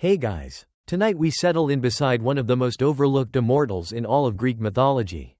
Hey guys, tonight we settle in beside one of the most overlooked immortals in all of Greek mythology.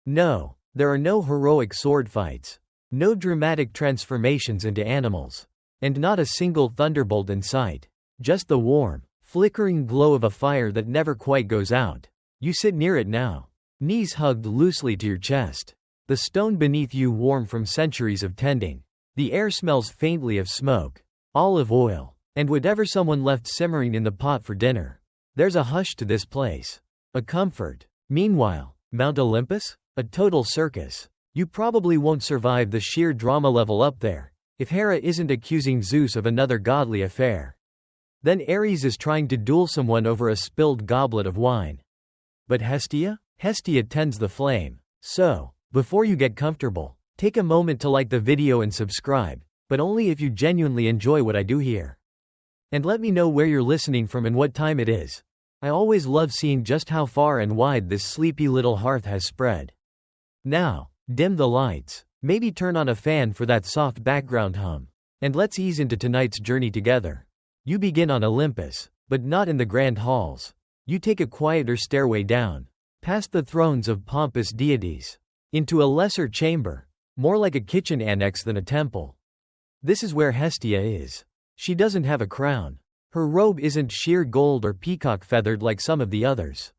No, there are no heroic sword fights, no dramatic transformations into animals, and not a single thunderbolt in sight. Just the warm, flickering glow of a fire that never quite goes out. You sit near it now, knees hugged loosely to your chest. The stone beneath you warm from centuries of tending. The air smells faintly of smoke, olive oil, and whatever someone left simmering in the pot for dinner. There's a hush to this place, a comfort. Meanwhile, Mount Olympus? A total circus. You probably won't survive the sheer drama level up there, if Hera isn't accusing Zeus of another godly affair. Then Ares is trying to duel someone over a spilled goblet of wine. But Hestia? Hestia tends the flame. So, before you get comfortable, take a moment to like the video and subscribe, but only if you genuinely enjoy what I do here. And let me know where you're listening from and what time it is. I always love seeing just how far and wide this sleepy little hearth has spread. Now, dim the lights, maybe turn on a fan for that soft background hum, and let's ease into tonight's journey together. You begin on Olympus, but not in the grand halls. You take a quieter stairway down, past the thrones of pompous deities, into a lesser chamber, more like a kitchen annex than a temple. This is where Hestia is. She doesn't have a crown. Her robe isn't sheer gold or peacock feathered like some of the others.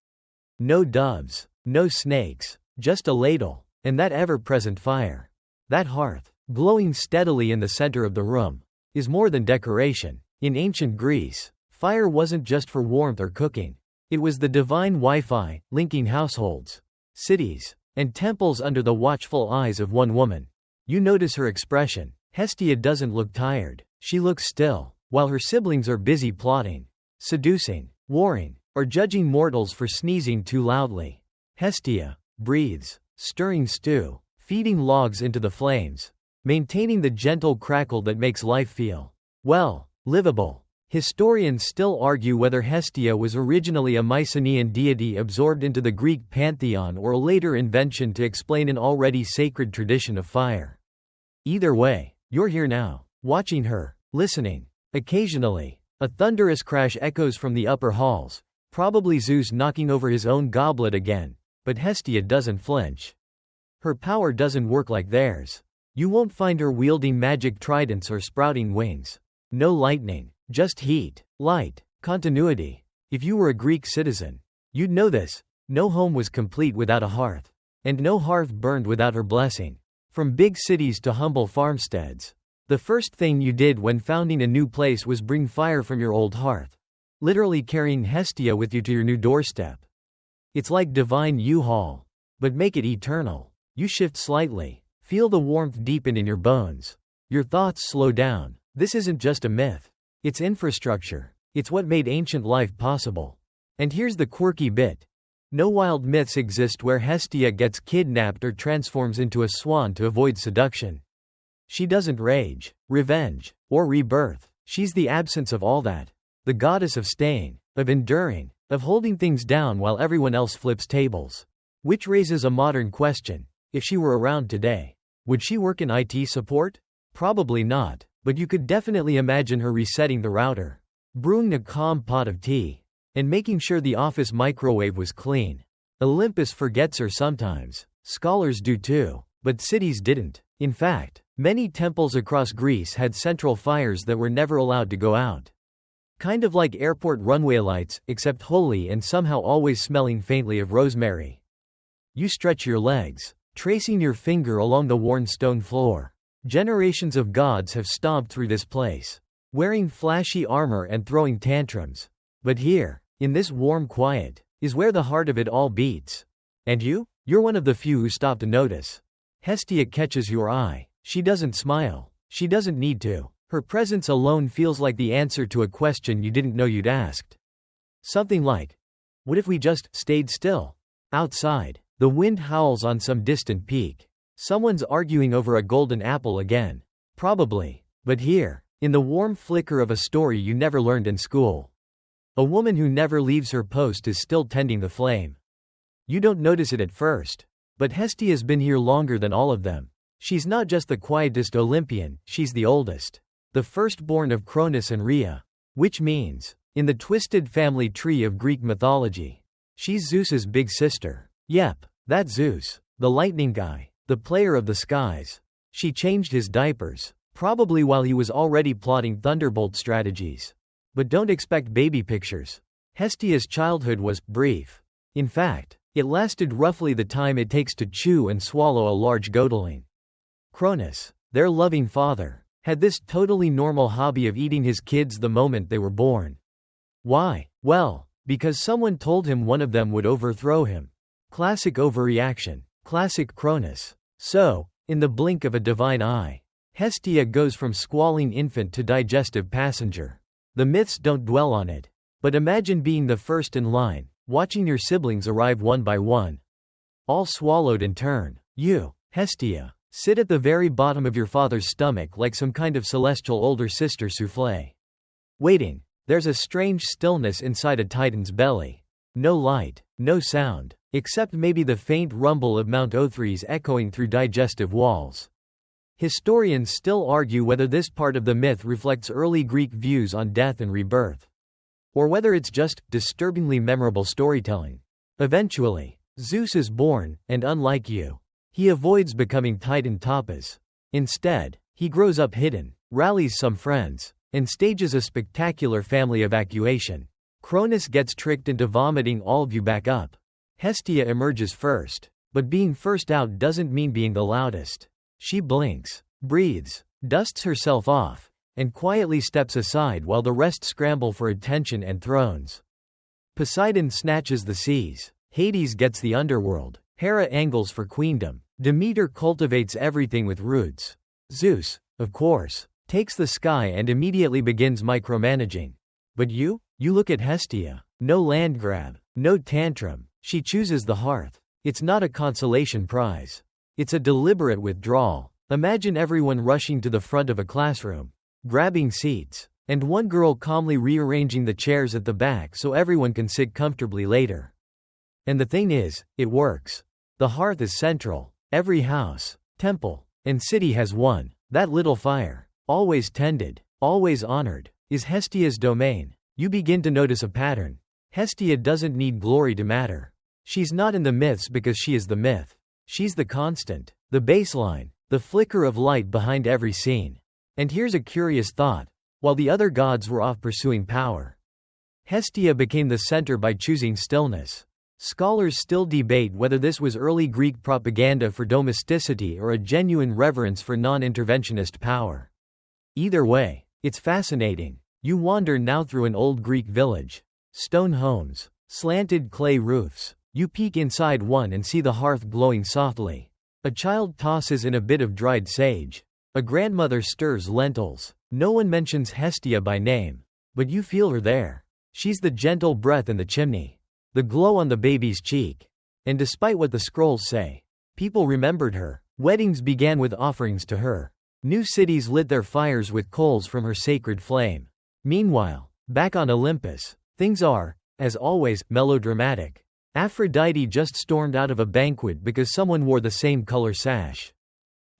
No doves, no snakes, just a ladle, and that ever-present fire. That hearth, glowing steadily in the center of the room, is more than decoration. In ancient Greece, fire wasn't just for warmth or cooking. It was the divine Wi-Fi, linking households, cities, and temples under the watchful eyes of one woman. You notice her expression. Hestia doesn't look tired. She looks still, while her siblings are busy plotting, seducing, warring, or judging mortals for sneezing too loudly. Hestia breathes, stirring stew, feeding logs into the flames, maintaining the gentle crackle that makes life feel, well, livable. Historians still argue whether Hestia was originally a Mycenaean deity absorbed into the Greek pantheon or a later invention to explain an already sacred tradition of fire. Either way, you're here now, watching her, listening. Occasionally, a thunderous crash echoes from the upper halls, probably Zeus knocking over his own goblet again, but Hestia doesn't flinch. Her power doesn't work like theirs. You won't find her wielding magic tridents or sprouting wings. No lightning, just heat, light, continuity. If you were a Greek citizen, you'd know this. No home was complete without a hearth, and no hearth burned without her blessing. From big cities to humble farmsteads, the first thing you did when founding a new place was bring fire from your old hearth, literally carrying Hestia with you to your new doorstep. It's like divine U-Haul, but make it eternal. You shift slightly, feel the warmth deepen in your bones. Your thoughts slow down. This isn't just a myth. It's infrastructure. It's what made ancient life possible. And here's the quirky bit. No wild myths exist where Hestia gets kidnapped or transforms into a swan to avoid seduction. She doesn't rage, revenge, or rebirth. She's the absence of all that. The goddess of staying, of enduring, of holding things down while everyone else flips tables. Which raises a modern question. If she were around today, would she work in IT support? Probably not, but you could definitely imagine her resetting the router, brewing a calm pot of tea, and making sure the office microwave was clean. Olympus forgets her sometimes. Scholars do too, but cities didn't. In fact, many temples across Greece had central fires that were never allowed to go out. Kind of like airport runway lights, except holy and somehow always smelling faintly of rosemary. You stretch your legs, tracing your finger along the worn stone floor. Generations of gods have stomped through this place, wearing flashy armor and throwing tantrums. But here, in this warm quiet, is where the heart of it all beats. And you're one of the few who stop to notice. Hestia catches your eye. She doesn't smile. She doesn't need to. Her presence alone feels like the answer to a question you didn't know you'd asked. Something like, what if we just stayed still? Outside, the wind howls on some distant peak. Someone's arguing over a golden apple again. Probably. But here, in the warm flicker of a story you never learned in school, a woman who never leaves her post is still tending the flame. You don't notice it at first, but Hestia's been here longer than all of them. She's not just the quietest Olympian, she's the oldest. The firstborn of Cronus and Rhea. Which means, in the twisted family tree of Greek mythology. She's Zeus's big sister. Yep, that Zeus, the lightning guy, the player of the skies. She changed his diapers, probably while he was already plotting thunderbolt strategies. But don't expect baby pictures. Hestia's childhood was brief. In fact, it lasted roughly the time it takes to chew and swallow a large goatling. Cronus, their loving father, had this totally normal hobby of eating his kids the moment they were born. Why? Well, because someone told him one of them would overthrow him. Classic overreaction. Classic Cronus. So, in the blink of a divine eye, Hestia goes from squalling infant to digestive passenger. The myths don't dwell on it. But imagine being the first in line, watching your siblings arrive one by one. All swallowed in turn. You, Hestia, sit at the very bottom of your father's stomach like some kind of celestial older sister souffle. Waiting. There's a strange stillness inside a titan's belly. No light, no sound, except maybe the faint rumble of Mount Olympus echoing through digestive walls. Historians still argue whether this part of the myth reflects early Greek views on death and rebirth, or whether it's just disturbingly memorable storytelling. Eventually, Zeus is born, and unlike you, he avoids becoming Titan Tapas. Instead, he grows up hidden, rallies some friends, and stages a spectacular family evacuation. Cronus gets tricked into vomiting all of you back up. Hestia emerges first, but being first out doesn't mean being the loudest. She blinks, breathes, dusts herself off, and quietly steps aside while the rest scramble for attention and thrones. Poseidon snatches the seas, Hades gets the underworld, Hera angles for queendom, Demeter cultivates everything with roots. Zeus, of course, takes the sky and immediately begins micromanaging. But you look at Hestia. No land grab, no tantrum. She chooses the hearth. It's not a consolation prize. It's a deliberate withdrawal. Imagine everyone rushing to the front of a classroom, grabbing seats, and one girl calmly rearranging the chairs at the back so everyone can sit comfortably later. And the thing is, it works. The hearth is central. Every house, temple, and city has one. That little fire, always tended, always honored, is Hestia's domain. You begin to notice a pattern. Hestia doesn't need glory to matter. She's not in the myths because she is the myth. She's the constant, the baseline, the flicker of light behind every scene. And here's a curious thought. While the other gods were off pursuing power, Hestia became the center by choosing stillness. Scholars still debate whether this was early Greek propaganda for domesticity or a genuine reverence for non-interventionist power. Either way, it's fascinating. You wander now through an old Greek village. Stone homes, slanted clay roofs. You peek inside one and see the hearth glowing softly. A child tosses in a bit of dried sage. A grandmother stirs lentils. No one mentions Hestia by name, but you feel her there. She's the gentle breath in the chimney, the glow on the baby's cheek. And despite what the scrolls say, people remembered her. Weddings began with offerings to her. New cities lit their fires with coals from her sacred flame. Meanwhile, back on Olympus, things are, as always, melodramatic. Aphrodite just stormed out of a banquet because someone wore the same color sash.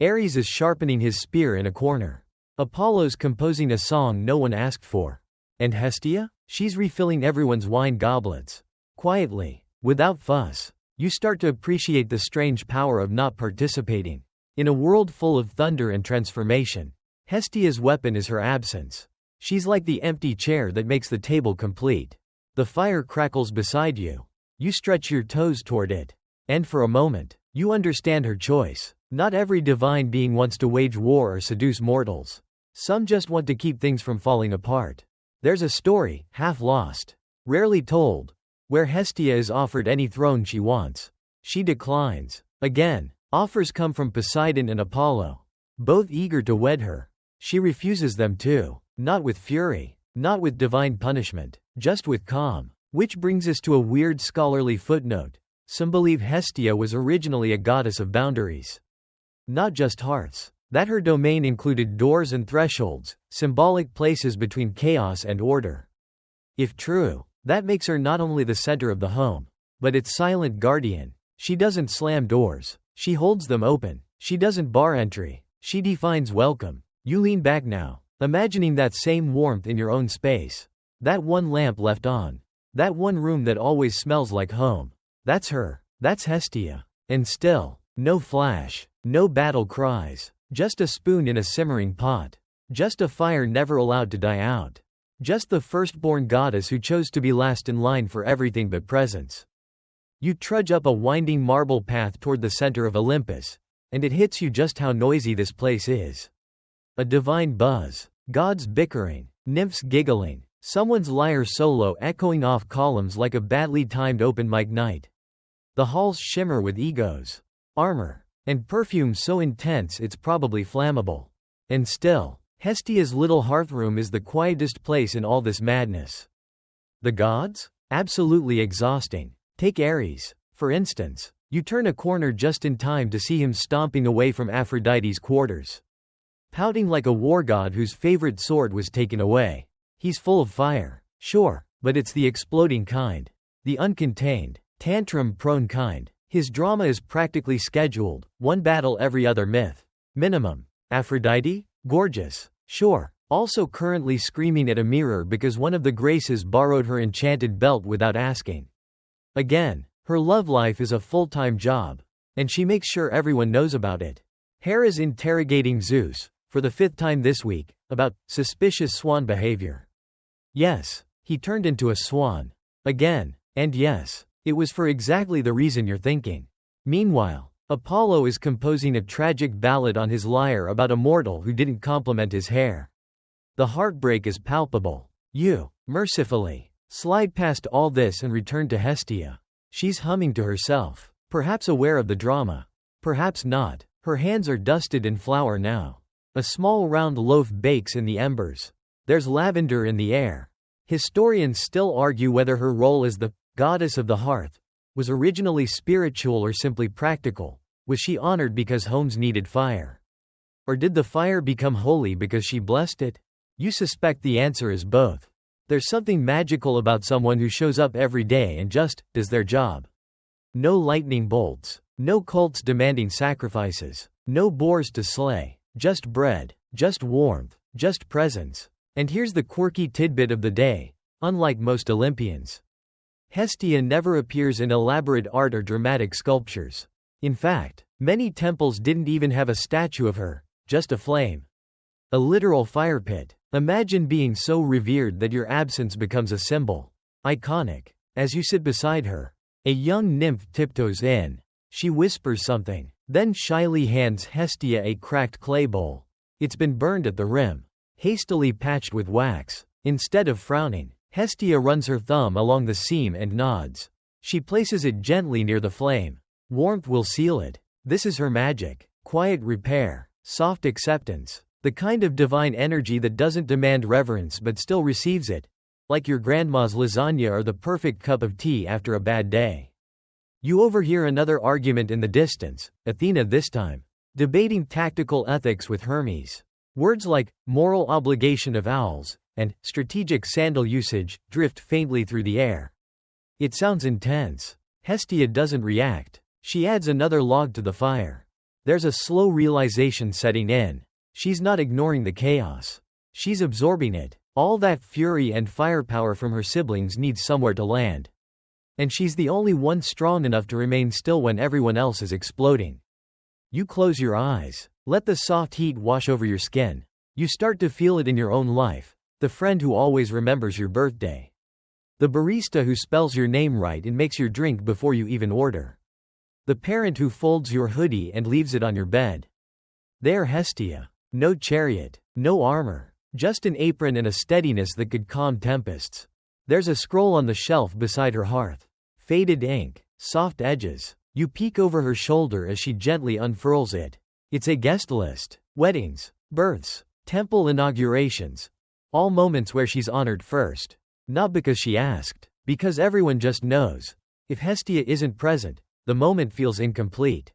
Ares is sharpening his spear in a corner. Apollo's composing a song no one asked for. And Hestia? She's refilling everyone's wine goblets. Quietly, without fuss. You start to appreciate the strange power of not participating. In a world full of thunder and transformation, Hestia's weapon is her absence. She's like the empty chair that makes the table complete. The fire crackles beside you. You stretch your toes toward it. And for a moment, you understand her choice. Not every divine being wants to wage war or seduce mortals. Some just want to keep things from falling apart. There's a story, half lost, rarely told, where Hestia is offered any throne she wants. She declines. Again, offers come from Poseidon and Apollo, both eager to wed her. She refuses them too, not with fury, not with divine punishment, just with calm. Which brings us to a weird scholarly footnote. Some believe Hestia was originally a goddess of boundaries. Not just hearths. That her domain included doors and thresholds, symbolic places between chaos and order. If true, that makes her not only the center of the home, but its silent guardian. She doesn't slam doors. She holds them open. She doesn't bar entry. She defines welcome. You lean back now, imagining that same warmth in your own space. That one lamp left on. That one room that always smells like home. That's her. That's Hestia. And still, no flash, no battle cries. Just a spoon in a simmering pot. Just a fire never allowed to die out. Just the firstborn goddess who chose to be last in line for everything but presence. You trudge up a winding marble path toward the center of Olympus, and it hits you just how noisy this place is. A divine buzz. Gods bickering. Nymphs giggling. Someone's lyre solo echoing off columns like a badly timed open mic night. The halls shimmer with egos, armor, and perfume so intense it's probably flammable. And still, Hestia's little hearthroom is the quietest place in all this madness. The gods? Absolutely exhausting. Take Ares, for instance. You turn a corner just in time to see him stomping away from Aphrodite's quarters. Pouting like a war god whose favorite sword was taken away. He's full of fire, sure, but it's the exploding kind. The uncontained, tantrum-prone kind. His drama is practically scheduled, one battle every other myth. Minimum. Aphrodite? Gorgeous. Sure. Also currently screaming at a mirror because one of the Graces borrowed her enchanted belt without asking. Again, her love life is a full-time job. And she makes sure everyone knows about it. Hera's interrogating Zeus, for the 5th time this week, about suspicious swan behavior. Yes, he turned into a swan. Again, and yes, it was for exactly the reason you're thinking. Meanwhile, Apollo is composing a tragic ballad on his lyre about a mortal who didn't compliment his hair. The heartbreak is palpable. You, mercifully, slide past all this and return to Hestia. She's humming to herself, perhaps aware of the drama. Perhaps not. Her hands are dusted in flour now. A small round loaf bakes in the embers. There's lavender in the air. Historians still argue whether her role as the goddess of the hearth was originally spiritual or simply practical. Was she honored because homes needed fire? Or did the fire become holy because she blessed it? You suspect the answer is both. There's something magical about someone who shows up every day and just does their job. No lightning bolts. No cults demanding sacrifices. No boars to slay. Just bread. Just warmth. Just presence. And here's the quirky tidbit of the day. Unlike most Olympians, Hestia never appears in elaborate art or dramatic sculptures. In fact, many temples didn't even have a statue of her, just a flame. A literal fire pit. Imagine being so revered that your absence becomes a symbol. Iconic. As you sit beside her, a young nymph tiptoes in. She whispers something, then shyly hands Hestia a cracked clay bowl. It's been burned at the rim, hastily patched with wax. Instead of frowning, Hestia runs her thumb along the seam and nods. She places it gently near the flame. Warmth will seal it. This is her magic. Quiet repair. Soft acceptance. The kind of divine energy that doesn't demand reverence but still receives it. Like your grandma's lasagna or the perfect cup of tea after a bad day. You overhear another argument in the distance, Athena this time, debating tactical ethics with Hermes. Words like moral obligation of owls and strategic sandal usage drift faintly through the air. It sounds intense. Hestia doesn't react. She adds another log to the fire. There's a slow realization setting in. She's not ignoring the chaos. She's absorbing it. All that fury and firepower from her siblings needs somewhere to land. And she's the only one strong enough to remain still when everyone else is exploding. You close your eyes. Let the soft heat wash over your skin. You start to feel it in your own life. The friend who always remembers your birthday. The barista who spells your name right and makes your drink before you even order. The parent who folds your hoodie and leaves it on your bed. They're Hestia. No chariot. No armor. Just an apron and a steadiness that could calm tempests. There's a scroll on the shelf beside her hearth. Faded ink. Soft edges. You peek over her shoulder as she gently unfurls it. It's a guest list. Weddings. Births. Temple inaugurations. All moments where she's honored first. Not because she asked. Because everyone just knows. If Hestia isn't present, the moment feels incomplete.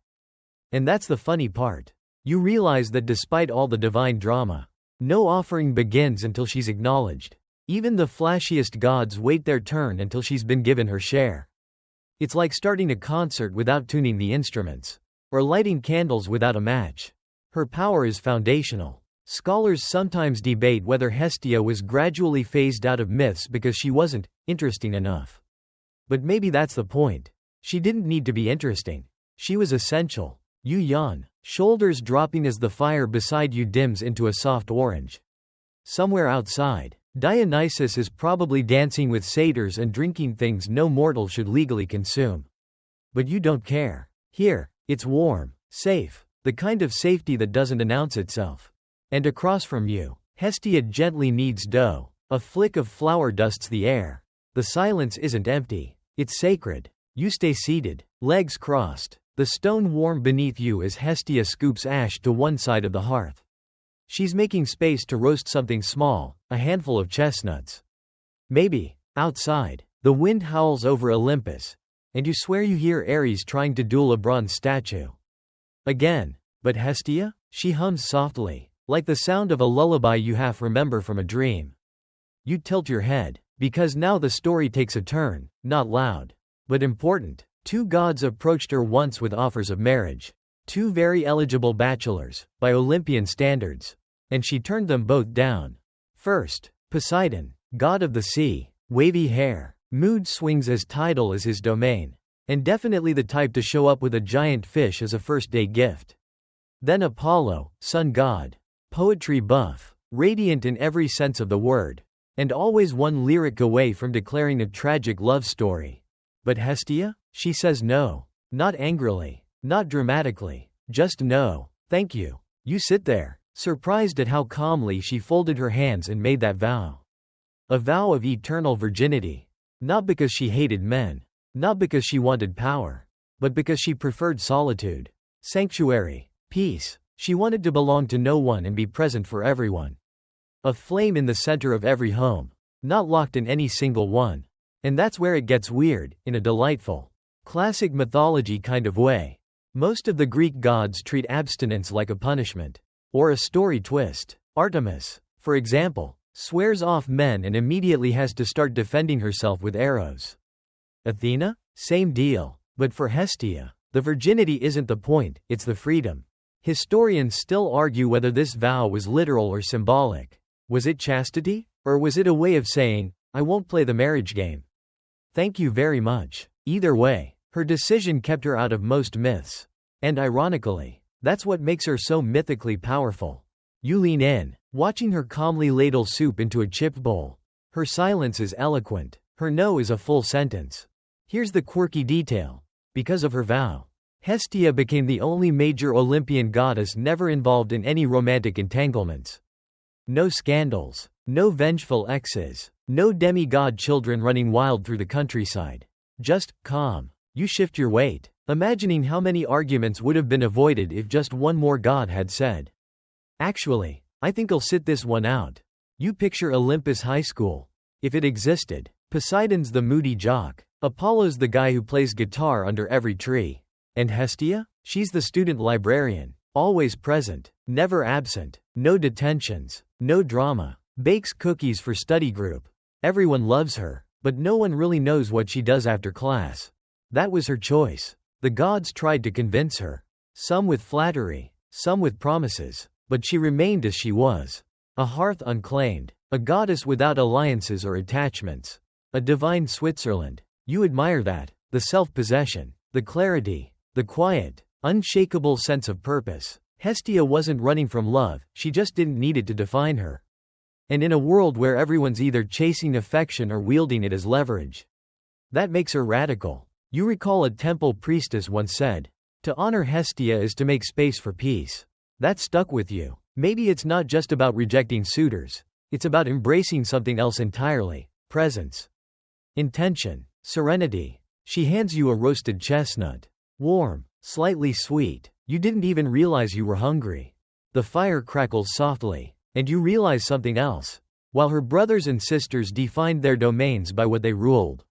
And that's the funny part. You realize that despite all the divine drama, no offering begins until she's acknowledged. Even the flashiest gods wait their turn until she's been given her share. It's like starting a concert without tuning the instruments. Or lighting candles without a match. Her power is foundational. Scholars sometimes debate whether Hestia was gradually phased out of myths because she wasn't interesting enough. But maybe that's the point. She didn't need to be interesting. She was essential. You yawn, shoulders dropping as the fire beside you dims into a soft orange. Somewhere outside, Dionysus is probably dancing with satyrs and drinking things no mortal should legally consume. But you don't care. Here, it's warm, safe, the kind of safety that doesn't announce itself. And across from you, Hestia gently kneads dough. A flick of flour dusts the air. The silence isn't empty. It's sacred. You stay seated, legs crossed, the stone warm beneath you as Hestia scoops ash to one side of the hearth. She's making space to roast something small, a handful of chestnuts. Maybe, outside, the wind howls over Olympus, and you swear you hear Ares trying to duel a bronze statue. Again, but Hestia? She hums softly, like the sound of a lullaby you half remember from a dream. You tilt your head, because now the story takes a turn, not loud, but important. Two gods approached her once with offers of marriage. Two very eligible bachelors, by Olympian standards. And she turned them both down. First, Poseidon, god of the sea, wavy hair, mood swings as tidal as his domain, and definitely the type to show up with a giant fish as a first-day gift. Then Apollo, sun god, poetry buff, radiant in every sense of the word, and always one lyric away from declaring a tragic love story. But Hestia? She says no. Not angrily, not dramatically, just no, thank you. You sit there, surprised at how calmly she folded her hands and made that vow. A vow of eternal virginity. Not because she hated men. Not because she wanted power. But because she preferred solitude. Sanctuary. Peace. She wanted to belong to no one and be present for everyone. A flame in the center of every home. Not locked in any single one. And that's where it gets weird, in a delightful, classic mythology kind of way. Most of the Greek gods treat abstinence like a punishment. Or a story twist. Artemis, for example, swears off men and immediately has to start defending herself with arrows. Athena? Same deal. But for Hestia, the virginity isn't the point, it's the freedom. Historians still argue whether this vow was literal or symbolic. Was it chastity? Or was it a way of saying, I won't play the marriage game? Thank you very much. Either way, her decision kept her out of most myths. And ironically, that's what makes her so mythically powerful. You lean in, watching her calmly ladle soup into a chipped bowl. Her silence is eloquent. Her no is a full sentence. Here's the quirky detail. Because of her vow, Hestia became the only major Olympian goddess never involved in any romantic entanglements. No scandals, no vengeful exes, no demigod children running wild through the countryside. Just calm. You shift your weight, imagining how many arguments would have been avoided if just one more god had said, actually, I think I'll sit this one out. You picture Olympus High School. If it existed, Poseidon's the moody jock, Apollo's the guy who plays guitar under every tree. And Hestia? She's the student librarian, always present, never absent, no detentions, no drama, bakes cookies for study group. Everyone loves her, but no one really knows what she does after class. That was her choice. The gods tried to convince her. Some with flattery, some with promises, but she remained as she was. A hearth unclaimed, a goddess without alliances or attachments. A divine Switzerland. You admire that, the self-possession, the clarity, the quiet, unshakable sense of purpose. Hestia wasn't running from love, she just didn't need it to define her. And in a world where everyone's either chasing affection or wielding it as leverage, that makes her radical. You recall a temple priestess once said, to honor Hestia is to make space for peace. That stuck with you. Maybe it's not just about rejecting suitors. It's about embracing something else entirely. Presence. Intention. Serenity. She hands you a roasted chestnut. Warm. Slightly sweet. You didn't even realize you were hungry. The fire crackles softly. And you realize something else. While her brothers and sisters defined their domains by what they ruled,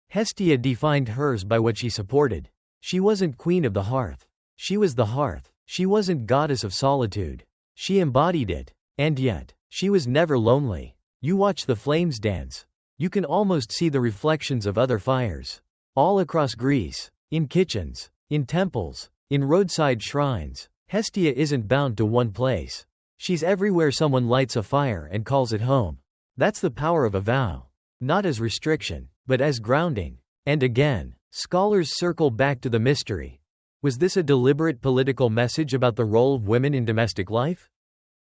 Hestia defined hers by what she supported. She wasn't queen of the hearth. She was the hearth. She wasn't goddess of solitude. She embodied it. And yet, she was never lonely. You watch the flames dance. You can almost see the reflections of other fires. All across Greece. In kitchens. In temples. In roadside shrines. Hestia isn't bound to one place. She's everywhere someone lights a fire and calls it home. That's the power of a vow. Not as restriction, but as grounding. And again, scholars circle back to the mystery. Was this a deliberate political message about the role of women in domestic life?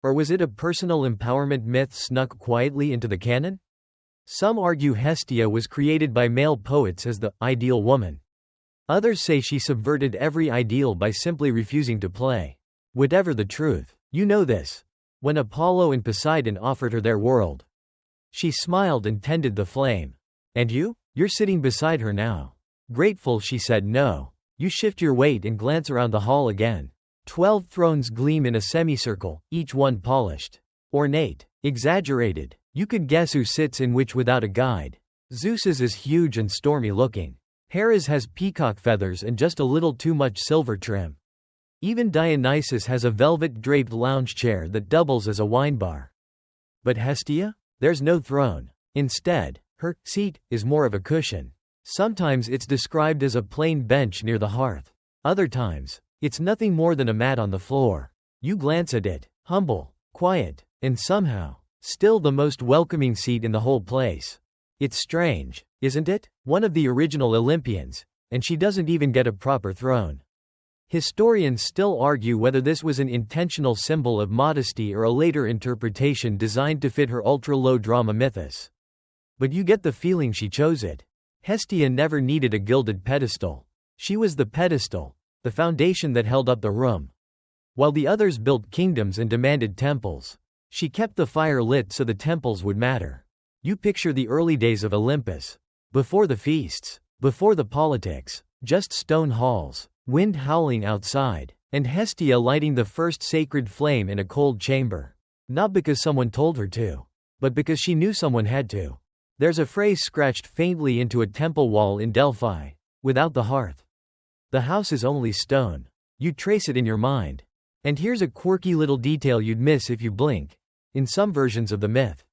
Or was it a personal empowerment myth snuck quietly into the canon? Some argue Hestia was created by male poets as the ideal woman. Others say she subverted every ideal by simply refusing to play. Whatever the truth, you know this. When Apollo and Poseidon offered her their world, she smiled and tended the flame. And you? You're sitting beside her now. Grateful she said no. You shift your weight and glance around the hall again. 12 thrones gleam in a semicircle, each one polished. Ornate. Exaggerated. You could guess who sits in which without a guide. Zeus's is huge and stormy looking. Hera's has peacock feathers and just a little too much silver trim. Even Dionysus has a velvet-draped lounge chair that doubles as a wine bar. But Hestia? There's no throne. Instead, her seat is more of a cushion. Sometimes it's described as a plain bench near the hearth. Other times, it's nothing more than a mat on the floor. You glance at it, humble, quiet, and somehow, still the most welcoming seat in the whole place. It's strange, isn't it? One of the original Olympians, and she doesn't even get a proper throne. Historians still argue whether this was an intentional symbol of modesty or a later interpretation designed to fit her ultra-low drama mythos. But you get the feeling she chose it. Hestia never needed a gilded pedestal. She was the pedestal, the foundation that held up the room. While the others built kingdoms and demanded temples, she kept the fire lit so the temples would matter. You picture the early days of Olympus. Before the feasts, before the politics, just stone halls, wind howling outside, and Hestia lighting the first sacred flame in a cold chamber. Not because someone told her to, but because she knew someone had to. There's a phrase scratched faintly into a temple wall in Delphi, without the hearth. The house is only stone. You trace it in your mind. And here's a quirky little detail you'd miss if you blink. In some versions of the myth,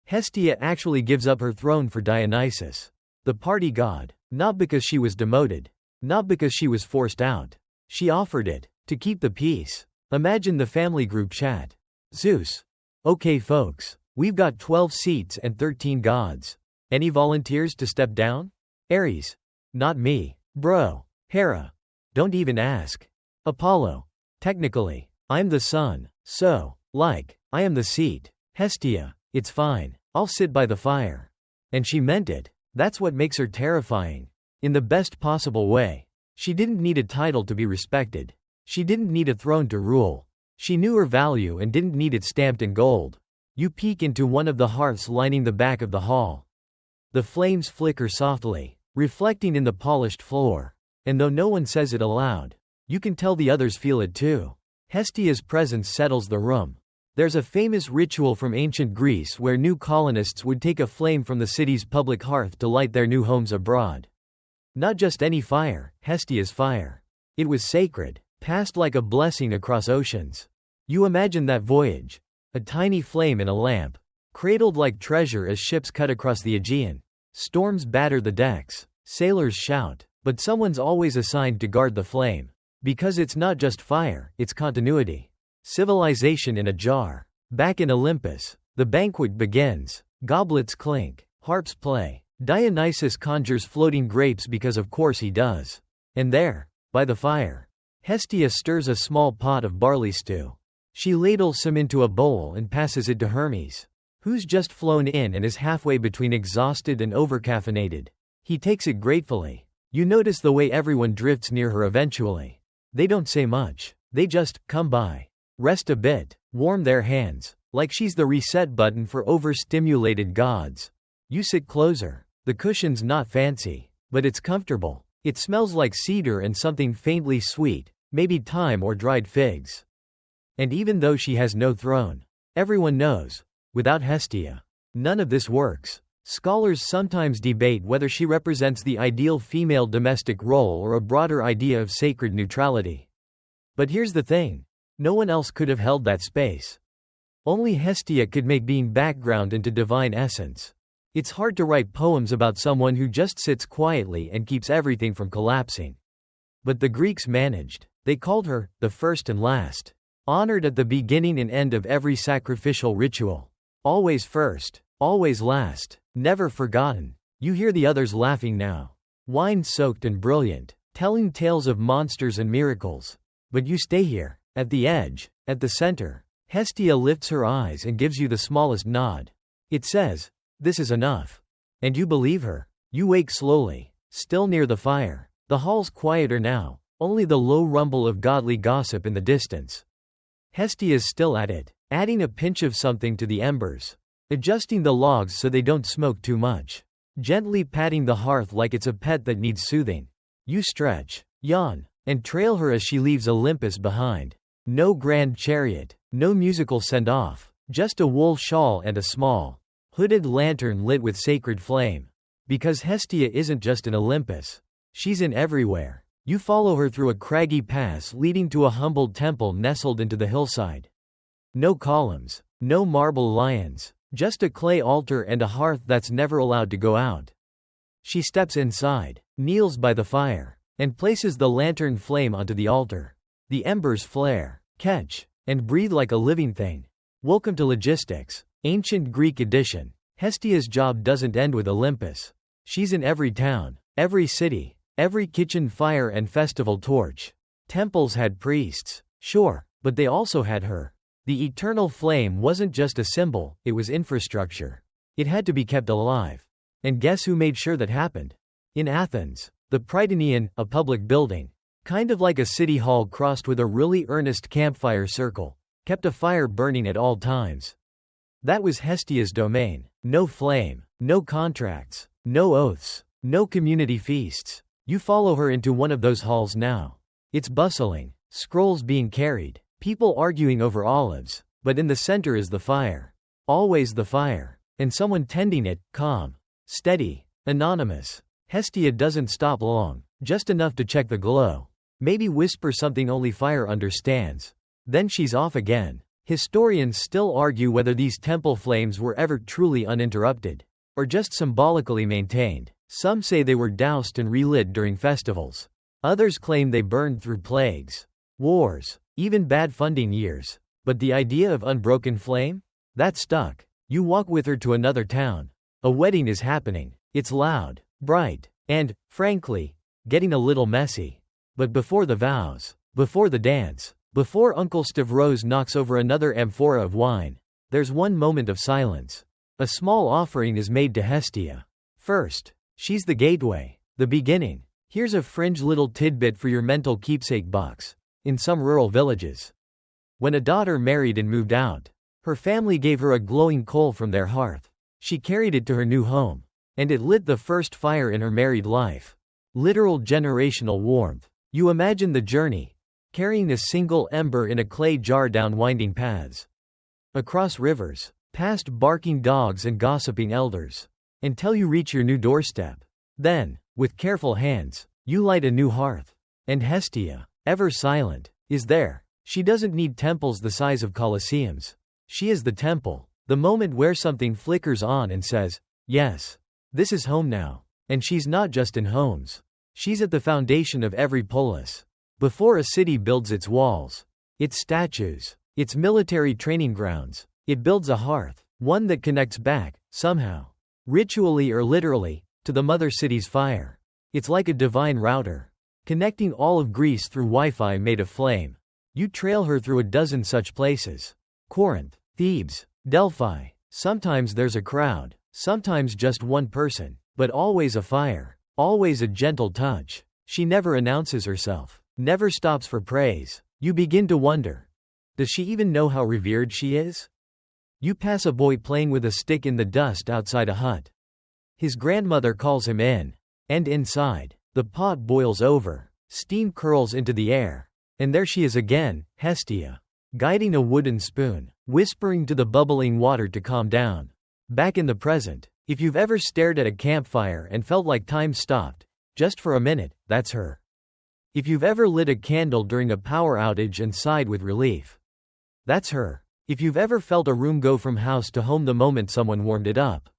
Hestia actually gives up her throne for Dionysus, the party god, not because she was demoted, not because she was forced out. She offered it, to keep the peace. Imagine the family group chat. Zeus. Okay folks, we've got 12 seats and 13 gods. Any volunteers to step down? Ares. Not me. Bro. Hera. Don't even ask. Apollo. Technically, I'm the sun. So, I am the seat. Hestia. It's fine. I'll sit by the fire. And she meant it. That's what makes her terrifying. In the best possible way. She didn't need a title to be respected. She didn't need a throne to rule. She knew her value and didn't need it stamped in gold. You peek into one of the hearths lining the back of the hall. The flames flicker softly, reflecting in the polished floor. And though no one says it aloud, you can tell the others feel it too. Hestia's presence settles the room. There's a famous ritual from ancient Greece where new colonists would take a flame from the city's public hearth to light their new homes abroad. Not just any fire, Hestia's fire. It was sacred, passed like a blessing across oceans. You imagine that voyage. A tiny flame in a lamp, cradled like treasure as ships cut across the Aegean. Storms batter the decks, sailors shout, but someone's always assigned to guard the flame. Because it's not just fire, it's continuity. Civilization in a jar. Back in Olympus, the banquet begins. Goblets clink, harps play. Dionysus conjures floating grapes because of course he does. And there, by the fire, Hestia stirs a small pot of barley stew. She ladles some into a bowl and passes it to Hermes, who's just flown in and is halfway between exhausted and overcaffeinated. He takes it gratefully. You notice the way everyone drifts near her eventually. They don't say much. They just come by, rest a bit, warm their hands, like she's the reset button for overstimulated gods. You sit closer. The cushion's not fancy, but it's comfortable. It smells like cedar and something faintly sweet, maybe thyme or dried figs. And even though she has no throne, everyone knows, without Hestia, none of this works. Scholars sometimes debate whether she represents the ideal female domestic role or a broader idea of sacred neutrality. But here's the thing. No one else could have held that space. Only Hestia could make being background into divine essence. It's hard to write poems about someone who just sits quietly and keeps everything from collapsing. But the Greeks managed. They called her the first and last. honored at the beginning and end of every sacrificial ritual. Always first, always last, never forgotten. You hear the others laughing now. Wine-soaked and brilliant, telling tales of monsters and miracles. But you stay here, at the edge, at the center. Hestia lifts her eyes and gives you the smallest nod. It says, "This is enough." And you believe her. You wake slowly, still near the fire. The hall's quieter now, only the low rumble of godly gossip in the distance. Hestia's still at it, adding a pinch of something to the embers, adjusting the logs so they don't smoke too much, gently patting the hearth like it's a pet that needs soothing. You stretch, yawn, and trail her as she leaves Olympus behind. No grand chariot, no musical send-off, just a wool shawl and a small, hooded lantern lit with sacred flame. Because Hestia isn't just in Olympus. She's in everywhere. You follow her through a craggy pass leading to a humble temple nestled into the hillside. No columns, no marble lions, just a clay altar and a hearth that's never allowed to go out. She steps inside, kneels by the fire, and places the lantern flame onto the altar. The embers flare, catch, and breathe like a living thing. Welcome to Logistics, Ancient Greek edition. Hestia's job doesn't end with Olympus. She's in every town, every city, every kitchen fire and festival torch. Temples had priests, sure, but they also had her. The eternal flame wasn't just a symbol, it was infrastructure. It had to be kept alive. And guess who made sure that happened? In Athens, the Prytaneon, a public building, kind of like a city hall crossed with a really earnest campfire circle, kept a fire burning at all times. That was Hestia's domain. No flame, no contracts, no oaths, no community feasts. You follow her into one of those halls now. It's bustling, scrolls being carried, people arguing over olives, but in the center is the fire. Always the fire. And someone tending it, calm, steady, anonymous. Hestia doesn't stop long, just enough to check the glow. Maybe whisper something only fire understands. Then she's off again. Historians still argue whether these temple flames were ever truly uninterrupted, or just symbolically maintained. Some say they were doused and relit during festivals. Others claim they burned through plagues, wars, even bad funding years. But the idea of unbroken flame? That stuck. You walk with her to another town. A wedding is happening. It's loud, bright, and, frankly, getting a little messy. But before the vows, before the dance, before Uncle Stavros knocks over another amphora of wine, there's one moment of silence. A small offering is made to Hestia. First, she's the gateway, the beginning. Here's a fringe little tidbit for your mental keepsake box. In some rural villages, when a daughter married and moved out, her family gave her a glowing coal from their hearth. She carried it to her new home, and it lit the first fire in her married life. Literal generational warmth. You imagine the journey, carrying a single ember in a clay jar down winding paths, across rivers, past barking dogs and gossiping elders, until you reach your new doorstep. Then, with careful hands, you light a new hearth. And Hestia, ever silent, is there. She doesn't need temples the size of colosseums. She is the temple, the moment where something flickers on and says, yes, this is home now. And she's not just in homes. She's at the foundation of every polis. Before a city builds its walls, its statues, its military training grounds, it builds a hearth, one that connects back, somehow, ritually or literally, to the mother city's fire. It's like a divine router, connecting all of Greece through Wi-Fi made of flame. You trail her through a dozen such places. Corinth, Thebes, Delphi. Sometimes there's a crowd, sometimes just one person, but always a fire, always a gentle touch. She never announces herself, never stops for praise. You begin to wonder, does she even know how revered she is? You pass a boy playing with a stick in the dust outside a hut. His grandmother calls him in, and inside, the pot boils over, steam curls into the air, and there she is again, Hestia, guiding a wooden spoon, whispering to the bubbling water to calm down. Back in the present, if you've ever stared at a campfire and felt like time stopped, just for a minute, that's her. If you've ever lit a candle during a power outage and sighed with relief, that's her. If you've ever felt a room go from house to home the moment someone warmed it up,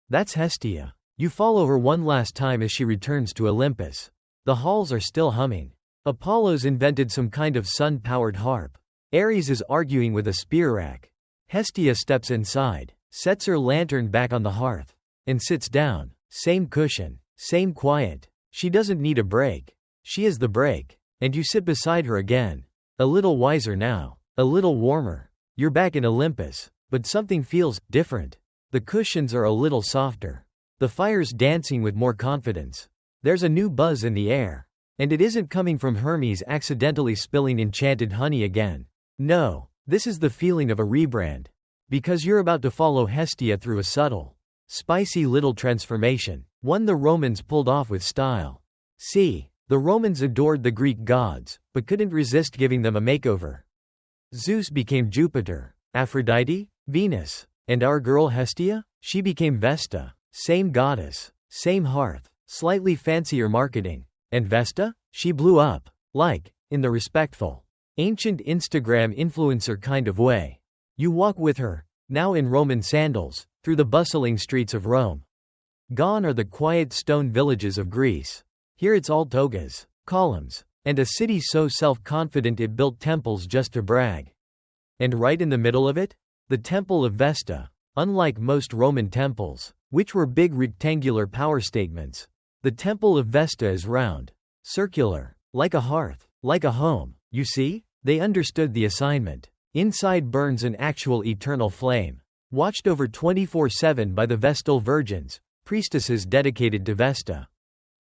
that's Hestia. You follow her one last time as she returns to Olympus. The halls are still humming. Apollo's invented some kind of sun-powered harp. Ares is arguing with a spear rack. Hestia steps inside, sets her lantern back on the hearth, and sits down. Same cushion, same quiet. She doesn't need a break. She is the break. And you sit beside her again. A little wiser now. A little warmer. You're back in Olympus. But something feels different. The cushions are a little softer. The fire's dancing with more confidence. There's a new buzz in the air. And it isn't coming from Hermes accidentally spilling enchanted honey again. No, this is the feeling of a rebrand. Because you're about to follow Hestia through a subtle, spicy little transformation. One the Romans pulled off with style. See, the Romans adored the Greek gods, but couldn't resist giving them a makeover. Zeus became Jupiter, Aphrodite, Venus, and our girl Hestia? She became Vesta. Same goddess, same hearth, slightly fancier marketing. And Vesta? She blew up. Like, in the respectful, ancient Instagram influencer kind of way. You walk with her, now in Roman sandals, through the bustling streets of Rome. Gone are the quiet stone villages of Greece. Here it's all togas, columns, and a city so self-confident it built temples just to brag. And right in the middle of it? The Temple of Vesta. Unlike most Roman temples, which were big rectangular power statements, the Temple of Vesta is round, circular, like a hearth, like a home. You see? They understood the assignment. Inside burns an actual eternal flame, watched over 24/7 by the Vestal virgins, priestesses dedicated to Vesta.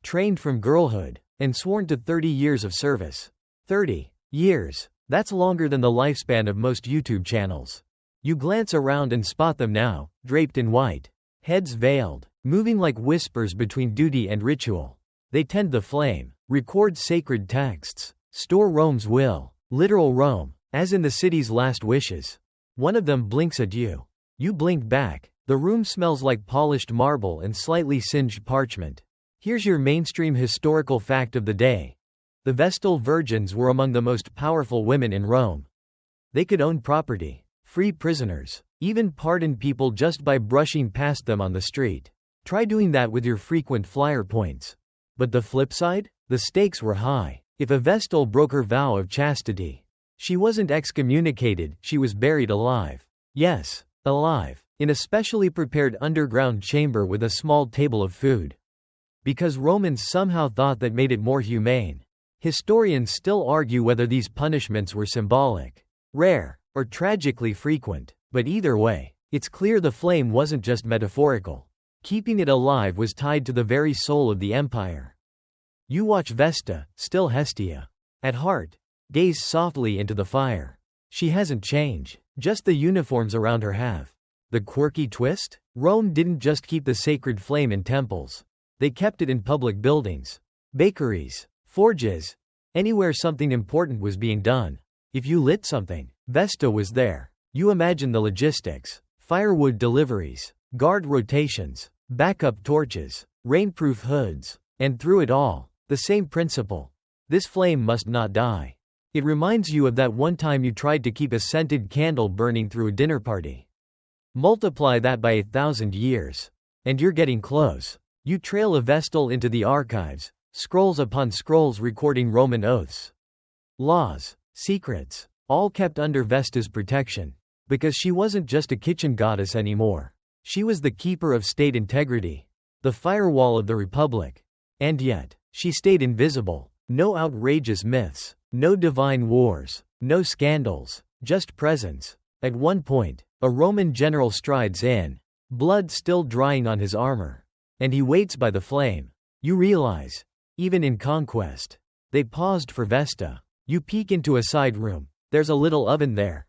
Trained from girlhood, and sworn to 30 years of service. 30 years. That's longer than the lifespan of most YouTube channels. You glance around and spot them now, draped in white. Heads veiled, moving like whispers between duty and ritual. They tend the flame, record sacred texts, store Rome's will, literal Rome, as in the city's last wishes. One of them blinks at you. You blink back. The room smells like polished marble and slightly singed parchment. Here's your mainstream historical fact of the day. The Vestal virgins were among the most powerful women in Rome. They could own property, free prisoners, even pardon people just by brushing past them on the street. Try doing that with your frequent flyer points. But the flip side? The stakes were high. If a Vestal broke her vow of chastity, she wasn't excommunicated, she was buried alive. Yes, alive, in a specially prepared underground chamber with a small table of food. Because Romans somehow thought that made it more humane. Historians still argue whether these punishments were symbolic, rare, or tragically frequent, but either way, it's clear the flame wasn't just metaphorical. Keeping it alive was tied to the very soul of the empire. You watch Vesta, still Hestia. At heart, gaze softly into the fire. She hasn't changed, just the uniforms around her have. The quirky twist? Rome didn't just keep the sacred flame in temples. They kept it in public buildings, bakeries, forges, anywhere something important was being done. If you lit something, Vesta was there. You imagine the logistics: firewood deliveries, guard rotations, backup torches, rainproof hoods, and through it all, the same principle. This flame must not die. It reminds you of that one time you tried to keep a scented candle burning through a dinner party. Multiply that by 1,000 years, and you're getting close. You trail a Vestal into the archives, scrolls upon scrolls recording Roman oaths, laws, secrets, all kept under Vesta's protection. Because she wasn't just a kitchen goddess anymore. She was the keeper of state integrity, the firewall of the Republic. And yet, she stayed invisible. No outrageous myths, no divine wars, no scandals, just presence. At one point, a Roman general strides in, blood still drying on his armor. And he waits by the flame. You realize, even in conquest, they paused for Vesta. You peek into a side room. There's a little oven there.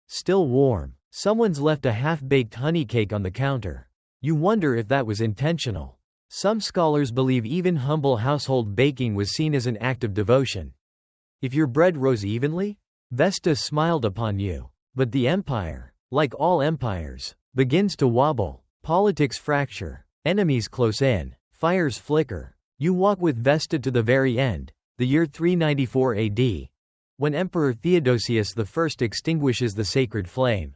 Still warm. Someone's left a half-baked honey cake on the counter. You wonder if that was intentional. Some scholars believe even humble household baking was seen as an act of devotion. If your bread rose evenly, Vesta smiled upon you. But the empire, like all empires, begins to wobble. Politics fracture. Enemies close in, fires flicker. You walk with Vesta to the very end, the year 394 AD, when Emperor Theodosius I extinguishes the sacred flame,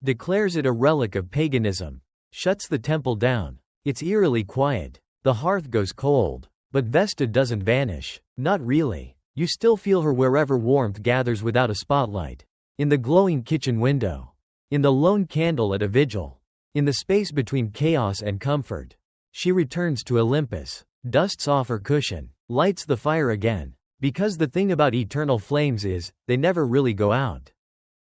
declares it a relic of paganism, shuts the temple down. It's eerily quiet. The hearth goes cold, but Vesta doesn't vanish. Not really. You still feel her wherever warmth gathers without a spotlight. In the glowing kitchen window. In the lone candle at a vigil. In the space between chaos and comfort. She returns to Olympus, dusts off her cushion, lights the fire again. Because the thing about eternal flames is, they never really go out.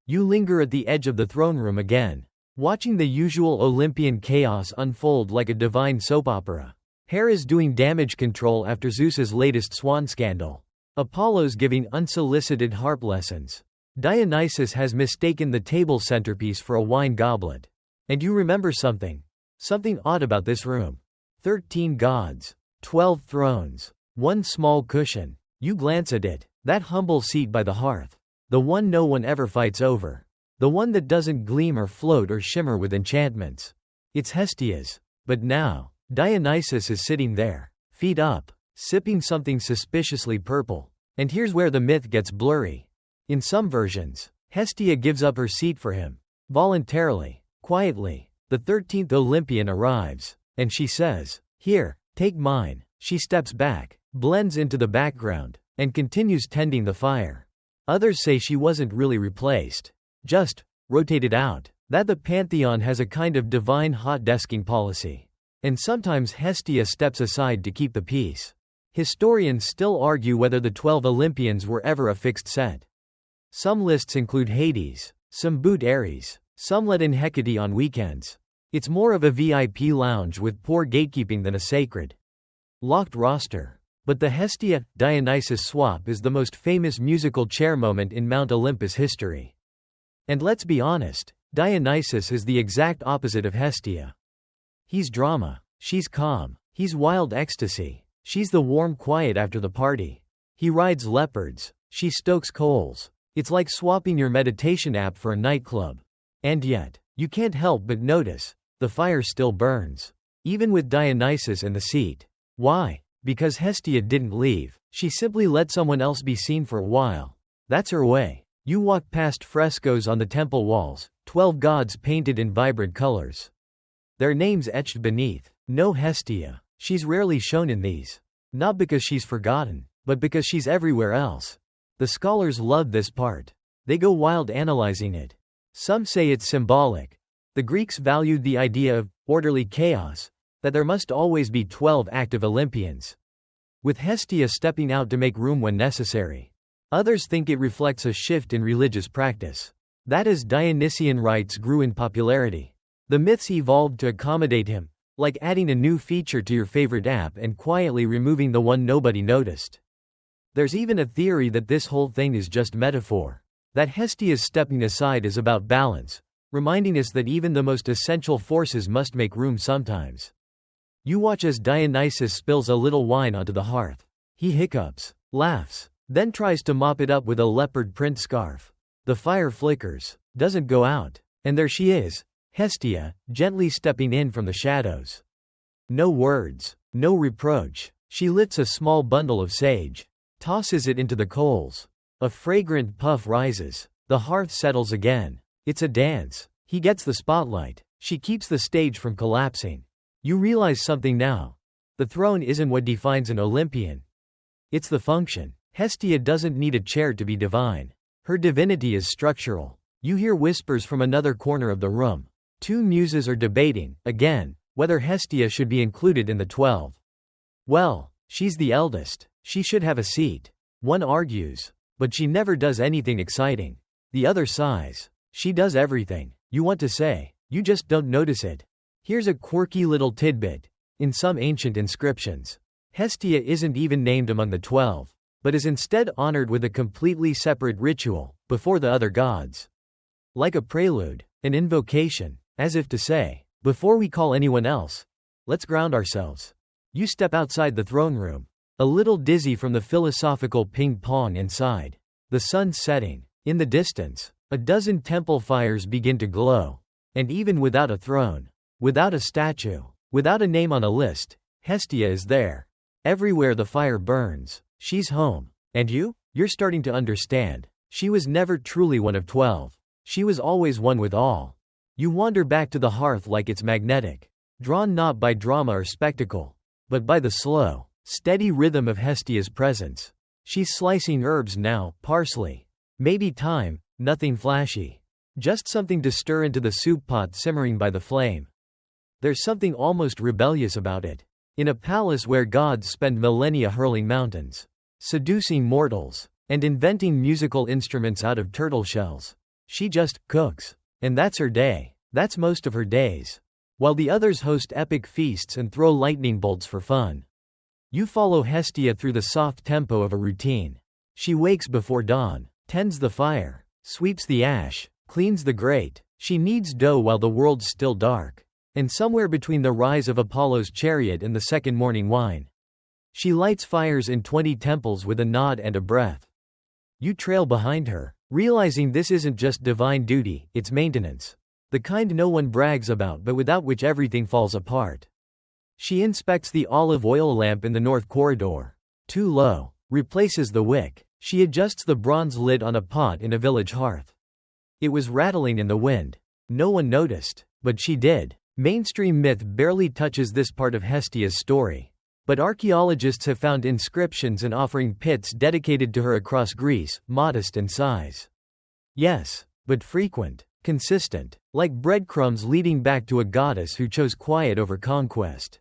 You linger at the edge of the throne room again, watching the usual Olympian chaos unfold like a divine soap opera. Hera's doing damage control after Zeus's latest swan scandal. Apollo's giving unsolicited harp lessons. Dionysus has mistaken the table centerpiece for a wine goblet. And you remember something. Something odd about this room. 13 gods. 12 thrones. One small cushion. You glance at it. That humble seat by the hearth. The one no one ever fights over. The one that doesn't gleam or float or shimmer with enchantments. It's Hestia's. But now, Dionysus is sitting there, feet up, sipping something suspiciously purple. And here's where the myth gets blurry. In some versions, Hestia gives up her seat for him. Voluntarily, quietly. The 13th Olympian arrives, and she says, "Here, take mine." She steps back, blends into the background, and continues tending the fire. Others say she wasn't really replaced. Just rotated out. That the pantheon has a kind of divine hot desking policy. And sometimes Hestia steps aside to keep the peace. Historians still argue whether the 12 Olympians were ever a fixed set. Some lists include Hades, some boot Ares, some let in Hecate on weekends. It's more of a VIP lounge with poor gatekeeping than a sacred, locked roster. But the Hestia-Dionysus swap is the most famous musical chair moment in Mount Olympus history. And let's be honest, Dionysus is the exact opposite of Hestia. He's drama. She's calm. He's wild ecstasy. She's the warm quiet after the party. He rides leopards. She stokes coals. It's like swapping your meditation app for a nightclub. And yet, you can't help but notice, the fire still burns. Even with Dionysus in the seat. Why? Because Hestia didn't leave. She simply let someone else be seen for a while. That's her way. You walk past frescoes on the temple walls, 12 gods painted in vibrant colors. Their names etched beneath. No Hestia. She's rarely shown in these. Not because she's forgotten, but because she's everywhere else. The scholars love this part. They go wild analyzing it. Some say it's symbolic. The Greeks valued the idea of orderly chaos, that there must always be 12 active Olympians, with Hestia stepping out to make room when necessary. Others think it reflects a shift in religious practice. That as Dionysian rites grew in popularity, the myths evolved to accommodate him, like adding a new feature to your favorite app and quietly removing the one nobody noticed. There's even a theory that this whole thing is just metaphor, that Hestia's stepping aside is about balance, reminding us that even the most essential forces must make room sometimes. You watch as Dionysus spills a little wine onto the hearth. He hiccups, laughs, then tries to mop it up with a leopard print scarf. The fire flickers, doesn't go out, and there she is, Hestia, gently stepping in from the shadows. No words, no reproach. She lifts a small bundle of sage, tosses it into the coals. A fragrant puff rises. The hearth settles again. It's a dance. He gets the spotlight. She keeps the stage from collapsing. You realize something now. The throne isn't what defines an Olympian. It's the function. Hestia doesn't need a chair to be divine. Her divinity is structural. You hear whispers from another corner of the room. Two muses are debating, again, whether Hestia should be included in the 12. Well, she's the eldest. She should have a seat. One argues. But she never does anything exciting. The other sighs. She does everything you want to say. You just don't notice it. Here's a quirky little tidbit. In some ancient inscriptions, Hestia isn't even named among the 12, but is instead honored with a completely separate ritual, before the other gods. Like a prelude, an invocation, as if to say, before we call anyone else, let's ground ourselves. You step outside the throne room, a little dizzy from the philosophical ping-pong inside. The sun's setting. In the distance, a dozen temple fires begin to glow. And even without a throne, without a statue, without a name on a list, Hestia is there. Everywhere the fire burns, she's home. And you? You're starting to understand. She was never truly one of 12. She was always one with all. You wander back to the hearth like it's magnetic, drawn not by drama or spectacle, but by the slow, steady rhythm of Hestia's presence. She's slicing herbs now, parsley. Maybe thyme, nothing flashy. Just something to stir into the soup pot simmering by the flame. There's something almost rebellious about it. In a palace where gods spend millennia hurling mountains, seducing mortals, and inventing musical instruments out of turtle shells, she just cooks. And that's her day. That's most of her days. While the others host epic feasts and throw lightning bolts for fun. You follow Hestia through the soft tempo of a routine. She wakes before dawn, tends the fire, sweeps the ash, cleans the grate. She kneads dough while the world's still dark. And somewhere between the rise of Apollo's chariot and the second morning wine, she lights fires in 20 temples with a nod and a breath. You trail behind her, realizing this isn't just divine duty, it's maintenance. The kind no one brags about but without which everything falls apart. She inspects the olive oil lamp in the north corridor. Too low. Replaces the wick. She adjusts the bronze lid on a pot in a village hearth. It was rattling in the wind. No one noticed, but she did. Mainstream myth barely touches this part of Hestia's story. But archaeologists have found inscriptions and offering pits dedicated to her across Greece, modest in size. Yes, but frequent, consistent, like breadcrumbs leading back to a goddess who chose quiet over conquest.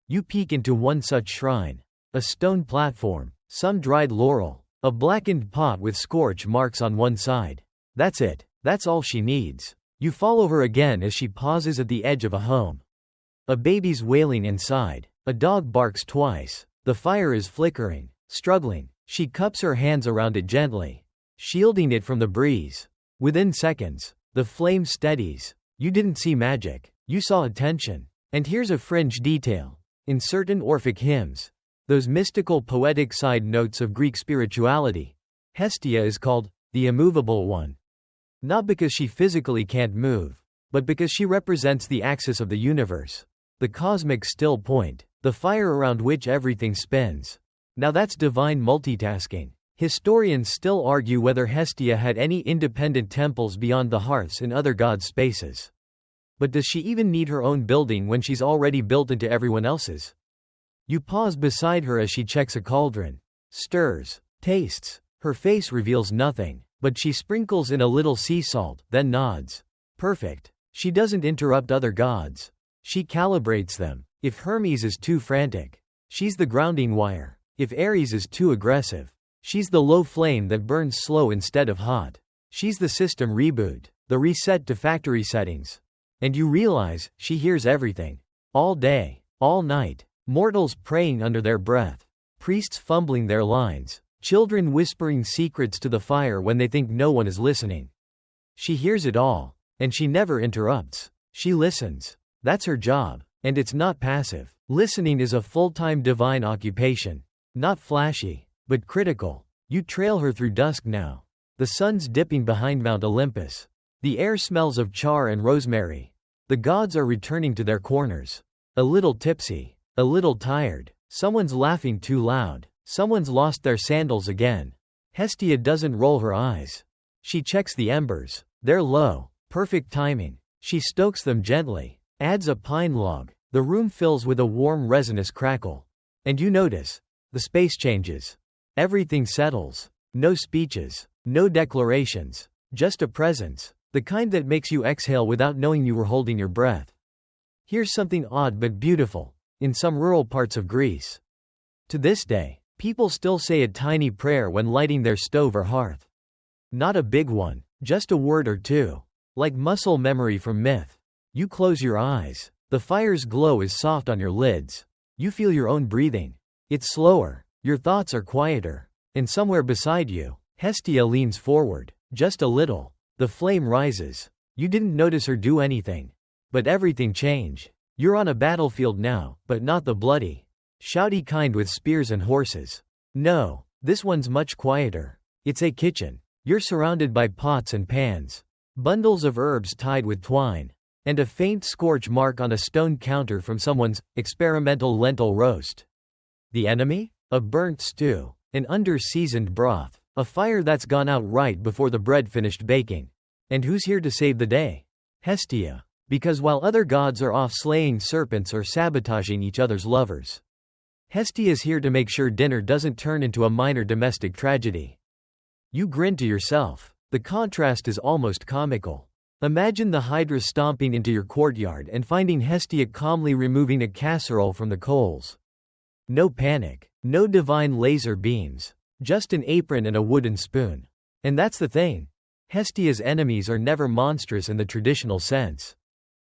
You peek into one such shrine. A stone platform, some dried laurel, a blackened pot with scorch marks on one side. That's it, that's all she needs. You follow her again as she pauses at the edge of a home. A baby's wailing inside. A dog barks twice. The fire is flickering, struggling. She cups her hands around it gently, shielding it from the breeze. Within seconds, the flame steadies. You didn't see magic. You saw attention. And here's a fringe detail. In certain Orphic hymns, those mystical poetic side notes of Greek spirituality, Hestia is called the immovable one. Not because she physically can't move, but because she represents the axis of the universe. The cosmic still point. The fire around which everything spins. Now that's divine multitasking. Historians still argue whether Hestia had any independent temples beyond the hearths in other gods' spaces. But does she even need her own building when she's already built into everyone else's? You pause beside her as she checks a cauldron. Stirs. Tastes. Her face reveals nothing, but she sprinkles in a little sea salt, then nods. Perfect. She doesn't interrupt other gods. She calibrates them. If Hermes is too frantic, she's the grounding wire. If Ares is too aggressive, she's the low flame that burns slow instead of hot. She's the system reboot, the reset to factory settings. And you realize, she hears everything. All day, all night. Mortals praying under their breath. Priests fumbling their lines. Children whispering secrets to the fire when they think no one is listening. She hears it all. And she never interrupts. She listens. That's her job. And it's not passive. Listening is a full-time divine occupation. Not flashy, but critical. You trail her through dusk now. The sun's dipping behind Mount Olympus. The air smells of char and rosemary. The gods are returning to their corners. A little tipsy. A little tired. Someone's laughing too loud. Someone's lost their sandals again. Hestia doesn't roll her eyes. She checks the embers. They're low. Perfect timing. She stokes them gently. Adds a pine log. The room fills with a warm resinous crackle. And you notice. The space changes. Everything settles. No speeches. No declarations. Just a presence. The kind that makes you exhale without knowing you were holding your breath. Here's something odd but beautiful. In some rural parts of Greece. To this day, people still say a tiny prayer when lighting their stove or hearth. Not a big one. Just a word or two. Like muscle memory from myth. You close your eyes. The fire's glow is soft on your lids. You feel your own breathing. It's slower. Your thoughts are quieter. And somewhere beside you, Hestia leans forward. Just a little. The flame rises. You didn't notice her do anything. But everything changed. You're on a battlefield now, but not the bloody, shouty kind with spears and horses. No, this one's much quieter. It's a kitchen. You're surrounded by pots and pans. Bundles of herbs tied with twine. And a faint scorch mark on a stone counter from someone's experimental lentil roast. The enemy? A burnt stew. An under-seasoned broth. A fire that's gone out right before the bread finished baking. And who's here to save the day? Hestia. Because while other gods are off slaying serpents or sabotaging each other's lovers, Hestia is here to make sure dinner doesn't turn into a minor domestic tragedy. You grin to yourself. The contrast is almost comical. Imagine the Hydra stomping into your courtyard and finding Hestia calmly removing a casserole from the coals. No panic. No divine laser beams. Just an apron and a wooden spoon. And that's the thing. Hestia's enemies are never monstrous in the traditional sense.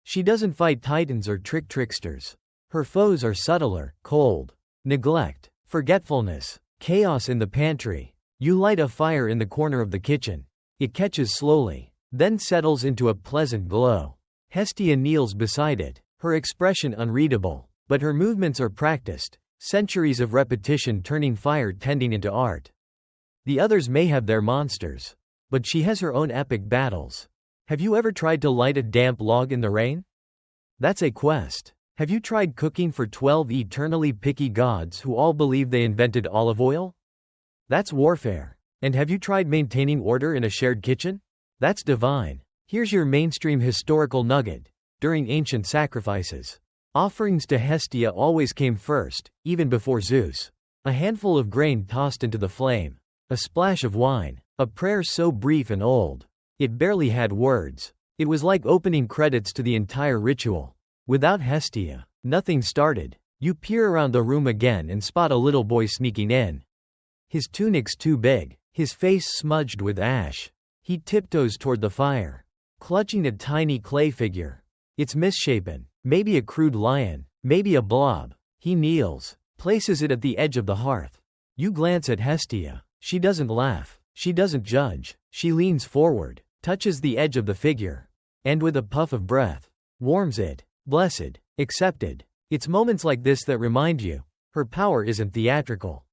She doesn't fight titans or tricksters. Her foes are subtler: cold, neglect, forgetfulness, chaos in the pantry. You light a fire in the corner of the kitchen. It catches slowly, then settles into a pleasant glow. Hestia kneels beside it, her expression unreadable, but her movements are practiced, centuries of repetition turning fire tending into art. The others may have their monsters, but she has her own epic battles. Have you ever tried to light a damp log in the rain? That's a quest. Have you tried cooking for 12 eternally picky gods who all believe they invented olive oil? That's warfare. And have you tried maintaining order in a shared kitchen? That's divine. Here's your mainstream historical nugget. During ancient sacrifices, offerings to Hestia always came first, even before Zeus. A handful of grain tossed into the flame. A splash of wine. A prayer so brief and old. It barely had words. It was like opening credits to the entire ritual. Without Hestia, nothing started. You peer around the room again and spot a little boy sneaking in. His tunic's too big, his face smudged with ash. He tiptoes toward the fire, clutching a tiny clay figure. It's misshapen, maybe a crude lion, maybe a blob. He kneels, places it at the edge of the hearth. You glance at Hestia. She doesn't laugh. She doesn't judge. She leans forward, touches the edge of the figure, and with a puff of breath, warms it. Blessed, accepted. It's moments like this that remind you, her power isn't theatrical.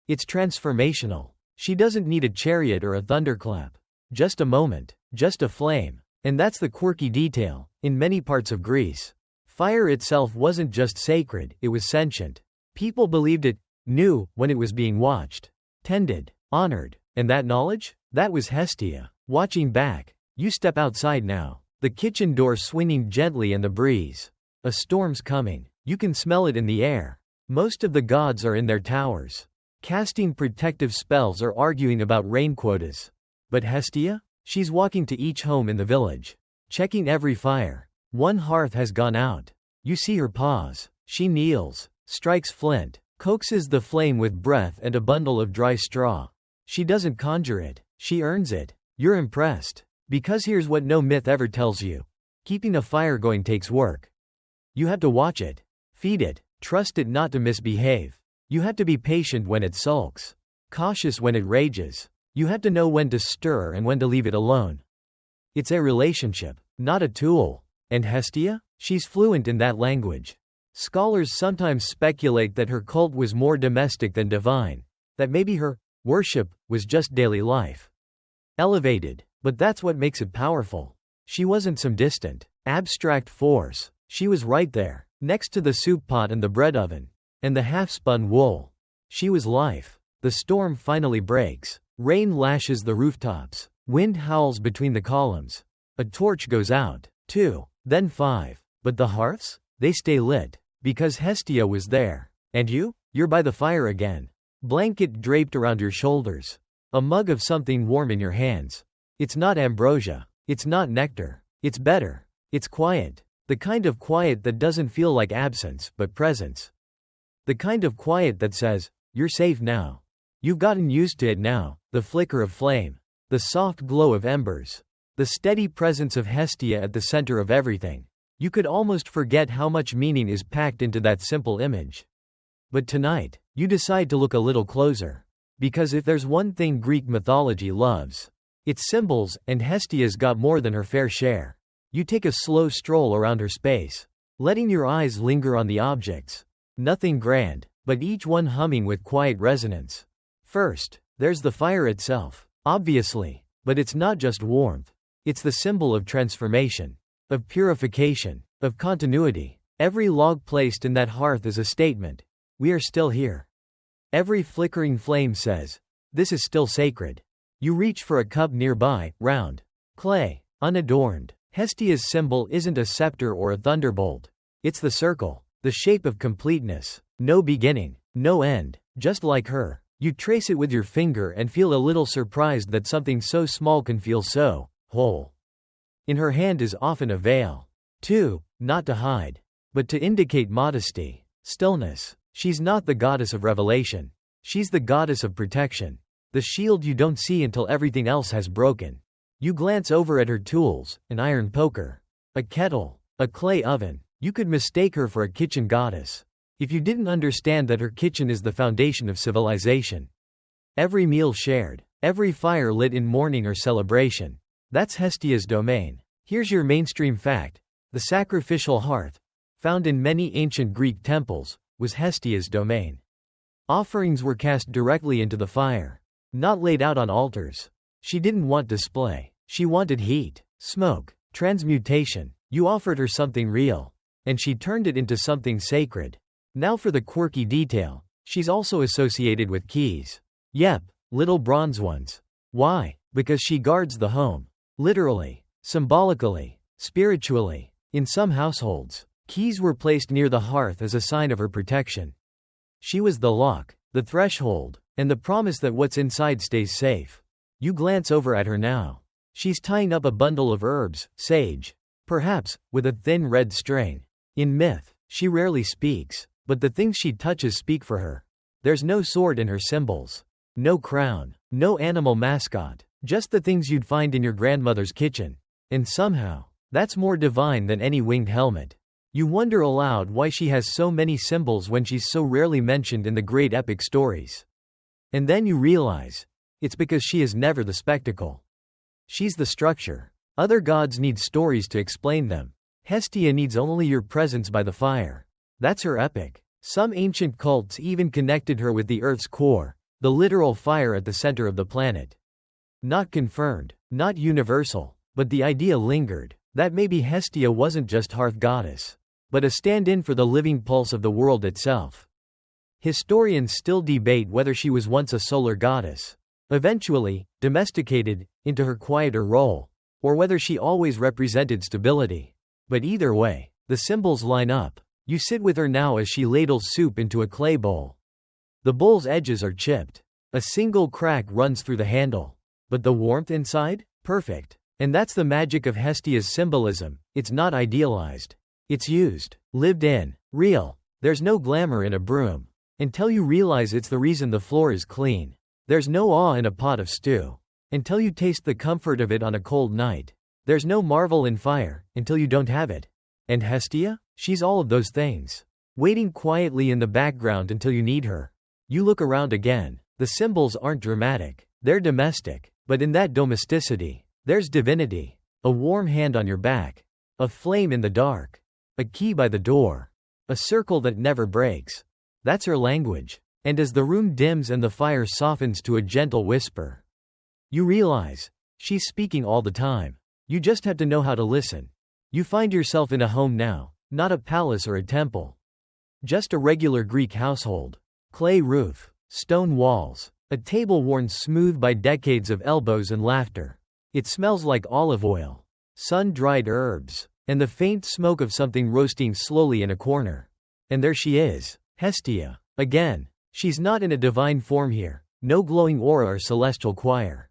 It's transformational. She doesn't need a chariot or a thunderclap. Just a moment, just a flame. And that's the quirky detail. In many parts of Greece, fire itself wasn't just sacred, it was sentient. People believed it, knew when it was being watched, tended, honored. And that knowledge? That was Hestia, watching back. You step outside now. The kitchen door swinging gently in the breeze. A storm's coming. You can smell it in the air. Most of the gods are in their towers, casting protective spells or arguing about rain quotas. But Hestia? She's walking to each home in the village, checking every fire. One hearth has gone out. You see her pause. She kneels, strikes flint, coaxes the flame with breath and a bundle of dry straw. She doesn't conjure it. She earns it. You're impressed. Because here's what no myth ever tells you. Keeping a fire going takes work. You have to watch it, feed it, trust it not to misbehave. You have to be patient when it sulks, cautious when it rages. You have to know when to stir and when to leave it alone. It's a relationship, not a tool. And Hestia? She's fluent in that language. Scholars sometimes speculate that her cult was more domestic than divine, that maybe her worship was just daily life. Elevated. But that's what makes it powerful. She wasn't some distant, abstract force. She was right there, next to the soup pot and the bread oven, and the half-spun wool. She was life. The storm finally breaks. Rain lashes the rooftops. Wind howls between the columns. A torch goes out. 2, then 5. But the hearths? They stay lit. Because Hestia was there. And you? You're by the fire again. Blanket draped around your shoulders. A mug of something warm in your hands. It's not ambrosia. It's not nectar. It's better. It's quiet. The kind of quiet that doesn't feel like absence, but presence. The kind of quiet that says, you're safe now. You've gotten used to it now. The flicker of flame. The soft glow of embers. The steady presence of Hestia at the center of everything. You could almost forget how much meaning is packed into that simple image. But tonight, you decide to look a little closer. Because if there's one thing Greek mythology loves, it's symbols, and Hestia's got more than her fair share. You take a slow stroll around her space, letting your eyes linger on the objects. Nothing grand, but each one humming with quiet resonance. First, there's the fire itself, obviously, but it's not just warmth. It's the symbol of transformation, of purification, of continuity. Every log placed in that hearth is a statement. We are still here. Every flickering flame says, this is still sacred. You reach for a cup nearby, round, clay, unadorned. Hestia's symbol isn't a scepter or a thunderbolt. It's the circle, the shape of completeness. No beginning, no end, just like her. You trace it with your finger and feel a little surprised that something so small can feel so whole. In her hand is often a veil. 2. Not to hide, but to indicate modesty, stillness. She's not the goddess of revelation. She's the goddess of protection. The shield you don't see until everything else has broken. You glance over at her tools, an iron poker, a kettle, a clay oven. You could mistake her for a kitchen goddess, if you didn't understand that her kitchen is the foundation of civilization. Every meal shared, every fire lit in mourning or celebration. That's Hestia's domain. Here's your mainstream fact. The sacrificial hearth, found in many ancient Greek temples, was Hestia's domain. Offerings were cast directly into the fire, not laid out on altars. She didn't want display. She wanted heat, smoke, transmutation. You offered her something real, and she turned it into something sacred. Now for the quirky detail. She's also associated with keys. Yep, little bronze ones. Why? Because she guards the home. Literally, symbolically, spiritually. In some households, keys were placed near the hearth as a sign of her protection. She was the lock, the threshold, and the promise that what's inside stays safe. You glance over at her now. She's tying up a bundle of herbs, sage, perhaps, with a thin red string. In myth, she rarely speaks, but the things she touches speak for her. There's no sword in her symbols, no crown, no animal mascot, just the things you'd find in your grandmother's kitchen. And somehow, that's more divine than any winged helmet. You wonder aloud why she has so many symbols when she's so rarely mentioned in the great epic stories. And then you realize, it's because she is never the spectacle. She's the structure. Other gods need stories to explain them. Hestia needs only your presence by the fire. That's her epic. Some ancient cults even connected her with the Earth's core, the literal fire at the center of the planet. Not confirmed, not universal, but the idea lingered, that maybe Hestia wasn't just hearth goddess, but a stand-in for the living pulse of the world itself. Historians still debate whether she was once a solar goddess, eventually domesticated into her quieter role, or whether she always represented stability. But either way, the symbols line up. You sit with her now as she ladles soup into a clay bowl. The bowl's edges are chipped. A single crack runs through the handle. But the warmth inside? Perfect. And that's the magic of Hestia's symbolism. It's not idealized. It's used, lived in, real. There's no glamour in a broom. Until you realize it's the reason the floor is clean. There's no awe in a pot of stew. Until you taste the comfort of it on a cold night. There's no marvel in fire, until you don't have it. And Hestia? She's all of those things. Waiting quietly in the background until you need her. You look around again. The symbols aren't dramatic. They're domestic. But in that domesticity, there's divinity. A warm hand on your back. A flame in the dark. A key by the door. A circle that never breaks. That's her language. And as the room dims and the fire softens to a gentle whisper, you realize, she's speaking all the time. You just have to know how to listen. You find yourself in a home now. Not a palace or a temple. Just a regular Greek household. Clay roof, stone walls, a table worn smooth by decades of elbows and laughter. It smells like olive oil, sun-dried herbs, and the faint smoke of something roasting slowly in a corner. And there she is, Hestia. Again, she's not in a divine form here, no glowing aura or celestial choir.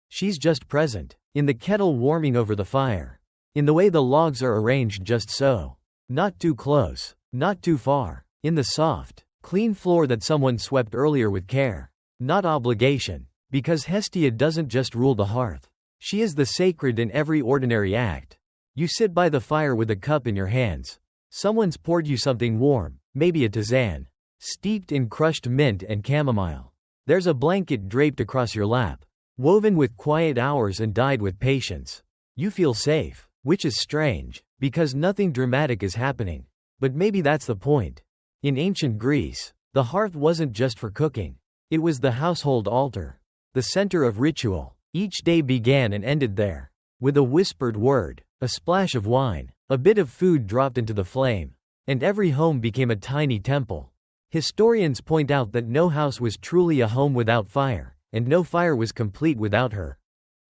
She's just present, in the kettle warming over the fire. In the way the logs are arranged just so. Not too close, not too far. In the soft, clean floor that someone swept earlier with care. Not obligation. Because Hestia doesn't just rule the hearth. She is the sacred in every ordinary act. You sit by the fire with a cup in your hands. Someone's poured you something warm, maybe a tisane, steeped in crushed mint and chamomile. There's a blanket draped across your lap, woven with quiet hours and dyed with patience. You feel safe, which is strange, because nothing dramatic is happening. But maybe that's the point. In ancient Greece, the hearth wasn't just for cooking. It was the household altar, the center of ritual. Each day began and ended there. With a whispered word, a splash of wine, a bit of food dropped into the flame, and every home became a tiny temple. Historians point out that no house was truly a home without fire, and no fire was complete without her.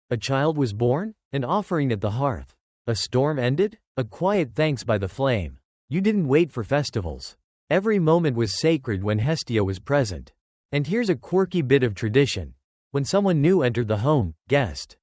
A child was born, an offering at the hearth. A storm ended, a quiet thanks by the flame. You didn't wait for festivals. Every moment was sacred when Hestia was present. And here's a quirky bit of tradition. When someone new entered the home, guest,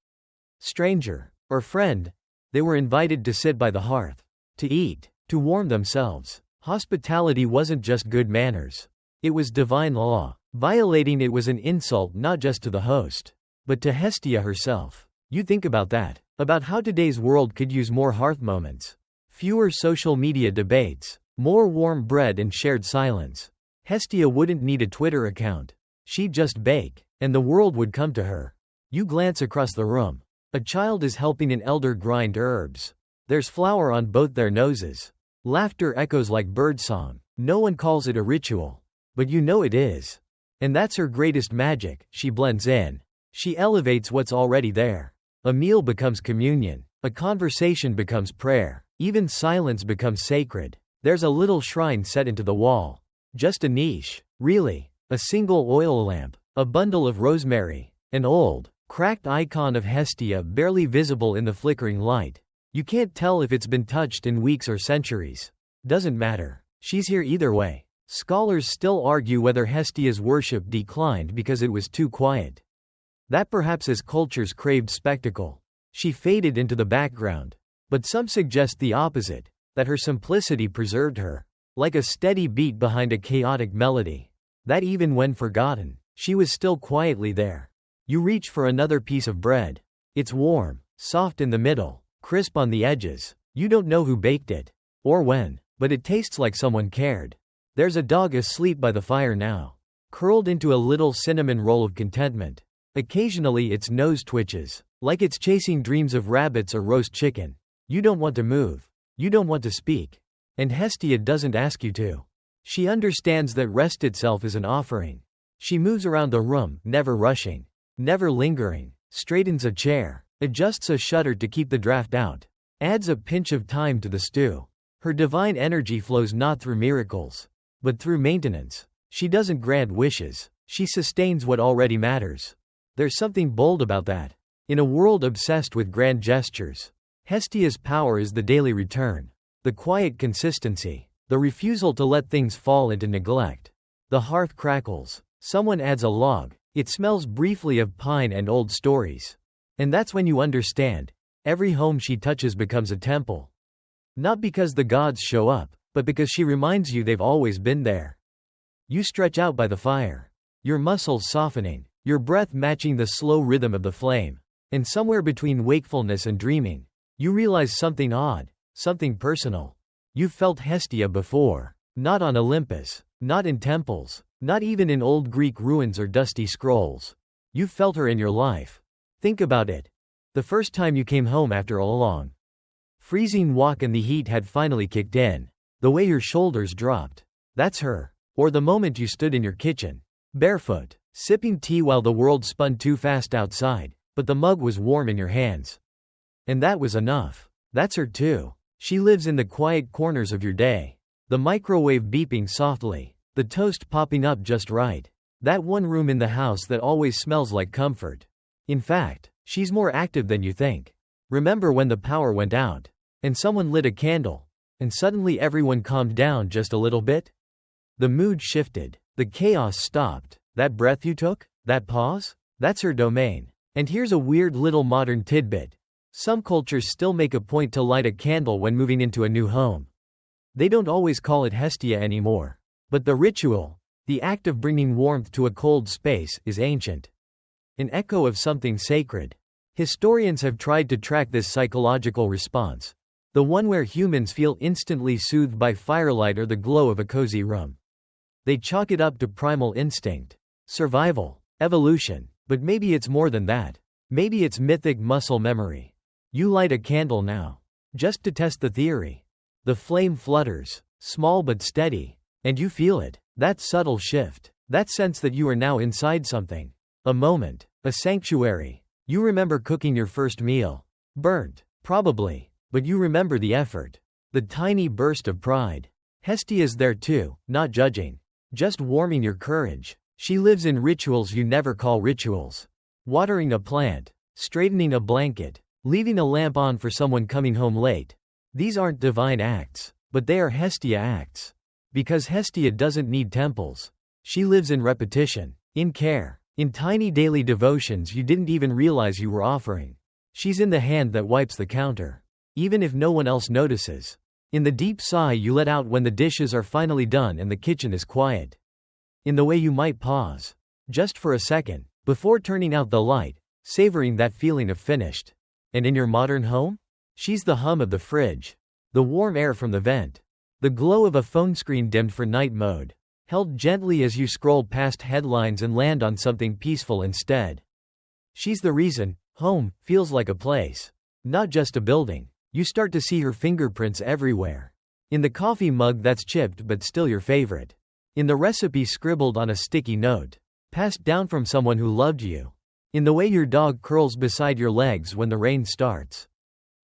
stranger, or friend, they were invited to sit by the hearth, to eat, to warm themselves. Hospitality wasn't just good manners. It was divine law. Violating it was an insult not just to the host, but to Hestia herself. You think about that. About how today's world could use more hearth moments. Fewer social media debates. More warm bread and shared silence. Hestia wouldn't need a Twitter account. She'd just bake, and the world would come to her. You glance across the room. A child is helping an elder grind herbs. There's flour on both their noses. Laughter echoes like birdsong. No one calls it a ritual. But you know it is. And that's her greatest magic. She blends in. She elevates what's already there. A meal becomes communion. A conversation becomes prayer. Even silence becomes sacred. There's a little shrine set into the wall. Just a niche. Really. A single oil lamp. A bundle of rosemary. An old, cracked icon of Hestia barely visible in the flickering light. You can't tell if it's been touched in weeks or centuries. Doesn't matter. She's here either way. Scholars still argue whether Hestia's worship declined because it was too quiet. That perhaps as cultures craved spectacle, she faded into the background. But some suggest the opposite, that her simplicity preserved her, like a steady beat behind a chaotic melody. That even when forgotten, she was still quietly there. You reach for another piece of bread. It's warm, soft in the middle, crisp on the edges. You don't know who baked it, or when, but it tastes like someone cared. There's a dog asleep by the fire now, curled into a little cinnamon roll of contentment. Occasionally its nose twitches, like it's chasing dreams of rabbits or roast chicken. You don't want to move. You don't want to speak. And Hestia doesn't ask you to. She understands that rest itself is an offering. She moves around the room, never rushing, never lingering, straightens a chair, adjusts a shutter to keep the draft out, adds a pinch of thyme to the stew. Her divine energy flows not through miracles, but through maintenance. She doesn't grant wishes. She sustains what already matters. There's something bold about that. In a world obsessed with grand gestures, Hestia's power is the daily return, the quiet consistency, the refusal to let things fall into neglect. The hearth crackles. Someone adds a log. It smells briefly of pine and old stories. And that's when you understand. Every home she touches becomes a temple. Not because the gods show up, but because she reminds you they've always been there. You stretch out by the fire, your muscles softening, your breath matching the slow rhythm of the flame. And somewhere between wakefulness and dreaming, you realize something odd, something personal. You've felt Hestia before. Not on Olympus, not in temples, not even in old Greek ruins or dusty scrolls. You've felt her in your life. Think about it. The first time you came home after a long, freezing walk and the heat had finally kicked in. The way your shoulders dropped. That's her. Or the moment you stood in your kitchen, barefoot, sipping tea while the world spun too fast outside, but the mug was warm in your hands. And that was enough. That's her too. She lives in the quiet corners of your day. The microwave beeping softly, the toast popping up just right. That one room in the house that always smells like comfort. In fact, she's more active than you think. Remember when the power went out, and someone lit a candle, and suddenly everyone calmed down just a little bit? The mood shifted. The chaos stopped. That breath you took? That pause? That's her domain. And here's a weird little modern tidbit. Some cultures still make a point to light a candle when moving into a new home. They don't always call it Hestia anymore. But the ritual, the act of bringing warmth to a cold space, is ancient. An echo of something sacred. Historians have tried to track this psychological response. The one where humans feel instantly soothed by firelight or the glow of a cozy room. They chalk it up to primal instinct, survival, evolution, but maybe it's more than that. Maybe it's mythic muscle memory. You light a candle now, just to test the theory. The flame flutters, small but steady, and you feel it, that subtle shift, that sense that you are now inside something. A moment, a sanctuary. You remember cooking your first meal. Burnt, probably, but you remember the effort. The tiny burst of pride. Hestia's there too, not judging. Just warming your courage. She lives in rituals you never call rituals. Watering a plant, straightening a blanket, leaving a lamp on for someone coming home late. These aren't divine acts, but they are Hestia acts. Because Hestia doesn't need temples. She lives in repetition, in care, in tiny daily devotions you didn't even realize you were offering. She's in the hand that wipes the counter, even if no one else notices. In the deep sigh you let out when the dishes are finally done and the kitchen is quiet. In the way you might pause, just for a second, before turning out the light, savoring that feeling of finished. And in your modern home? She's the hum of the fridge, the warm air from the vent, the glow of a phone screen dimmed for night mode, held gently as you scroll past headlines and land on something peaceful instead. She's the reason home feels like a place, not just a building. You start to see her fingerprints everywhere. In the coffee mug that's chipped but still your favorite. In the recipe scribbled on a sticky note, passed down from someone who loved you. In the way your dog curls beside your legs when the rain starts.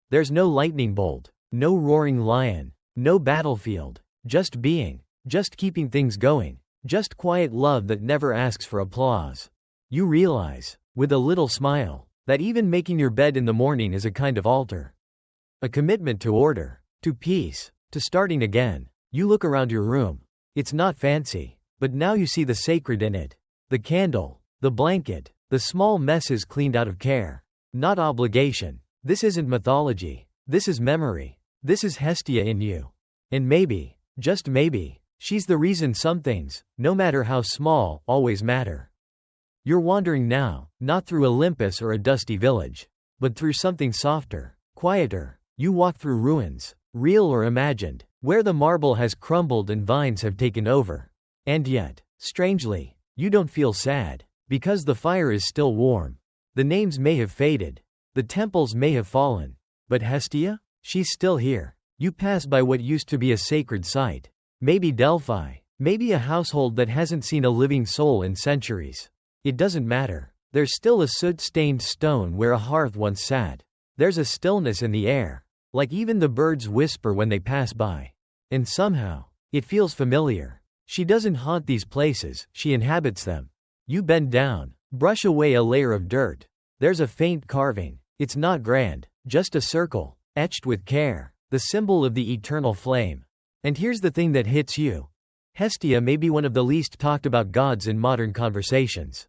There's no lightning bolt, no roaring lion, no battlefield, just being, just keeping things going, just quiet love that never asks for applause. You realize, with a little smile, that even making your bed in the morning is a kind of altar. A commitment to order, to peace, to starting again. You look around your room. It's not fancy, but now you see the sacred in it. The candle, the blanket, the small messes cleaned out of care. Not obligation. This isn't mythology. This is memory. This is Hestia in you. And maybe, just maybe, she's the reason some things, no matter how small, always matter. You're wandering now, not through Olympus or a dusty village, but through something softer, quieter. You walk through ruins, real or imagined, where the marble has crumbled and vines have taken over. And yet, strangely, you don't feel sad, because the fire is still warm. The names may have faded, the temples may have fallen, but Hestia? She's still here. You pass by what used to be a sacred site. Maybe Delphi, maybe a household that hasn't seen a living soul in centuries. It doesn't matter. There's still a soot-stained stone where a hearth once sat. There's a stillness in the air. Like even the birds whisper when they pass by. And somehow, it feels familiar. She doesn't haunt these places, she inhabits them. You bend down, brush away a layer of dirt. There's a faint carving. It's not grand, just a circle, etched with care, the symbol of the eternal flame. And here's the thing that hits you. Hestia may be one of the least talked about gods in modern conversations.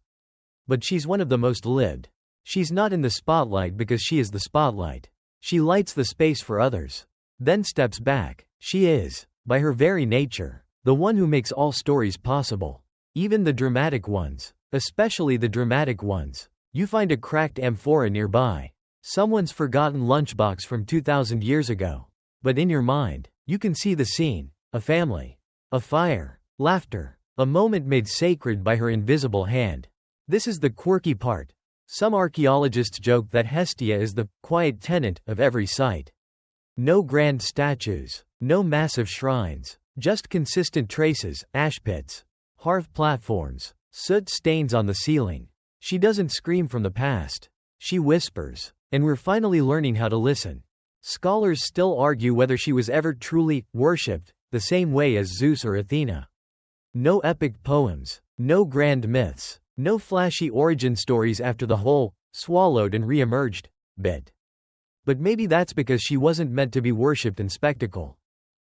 But she's one of the most lived. She's not in the spotlight because she is the spotlight. She lights the space for others, then steps back. She is, by her very nature, the one who makes all stories possible. Even the dramatic ones, especially the dramatic ones. You find a cracked amphora nearby, someone's forgotten lunchbox from 2,000 years ago. But in your mind, you can see the scene, a family, a fire, laughter, a moment made sacred by her invisible hand. This is the quirky part. Some archaeologists joke that Hestia is the quiet tenant of every site. No grand statues, no massive shrines, just consistent traces, ash pits, hearth platforms, soot stains on the ceiling. She doesn't scream from the past. She whispers, and we're finally learning how to listen. Scholars still argue whether she was ever truly worshipped, the same way as Zeus or Athena. No epic poems, no grand myths. No flashy origin stories after the whole, swallowed and re-emerged, bit. But maybe that's because she wasn't meant to be worshipped in spectacle.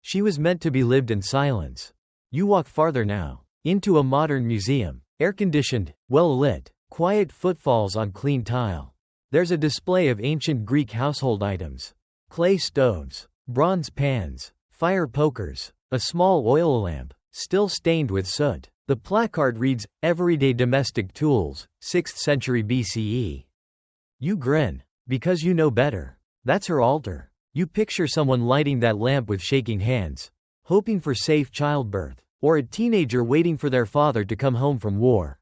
She was meant to be lived in silence. You walk farther now, into a modern museum, air-conditioned, well-lit, quiet footfalls on clean tile. There's a display of ancient Greek household items. Clay stoves, bronze pans, fire pokers, a small oil lamp, still stained with soot. The placard reads, "Everyday Domestic Tools, 6th Century BCE. You grin, because you know better. That's her altar. You picture someone lighting that lamp with shaking hands, hoping for safe childbirth, or a teenager waiting for their father to come home from war.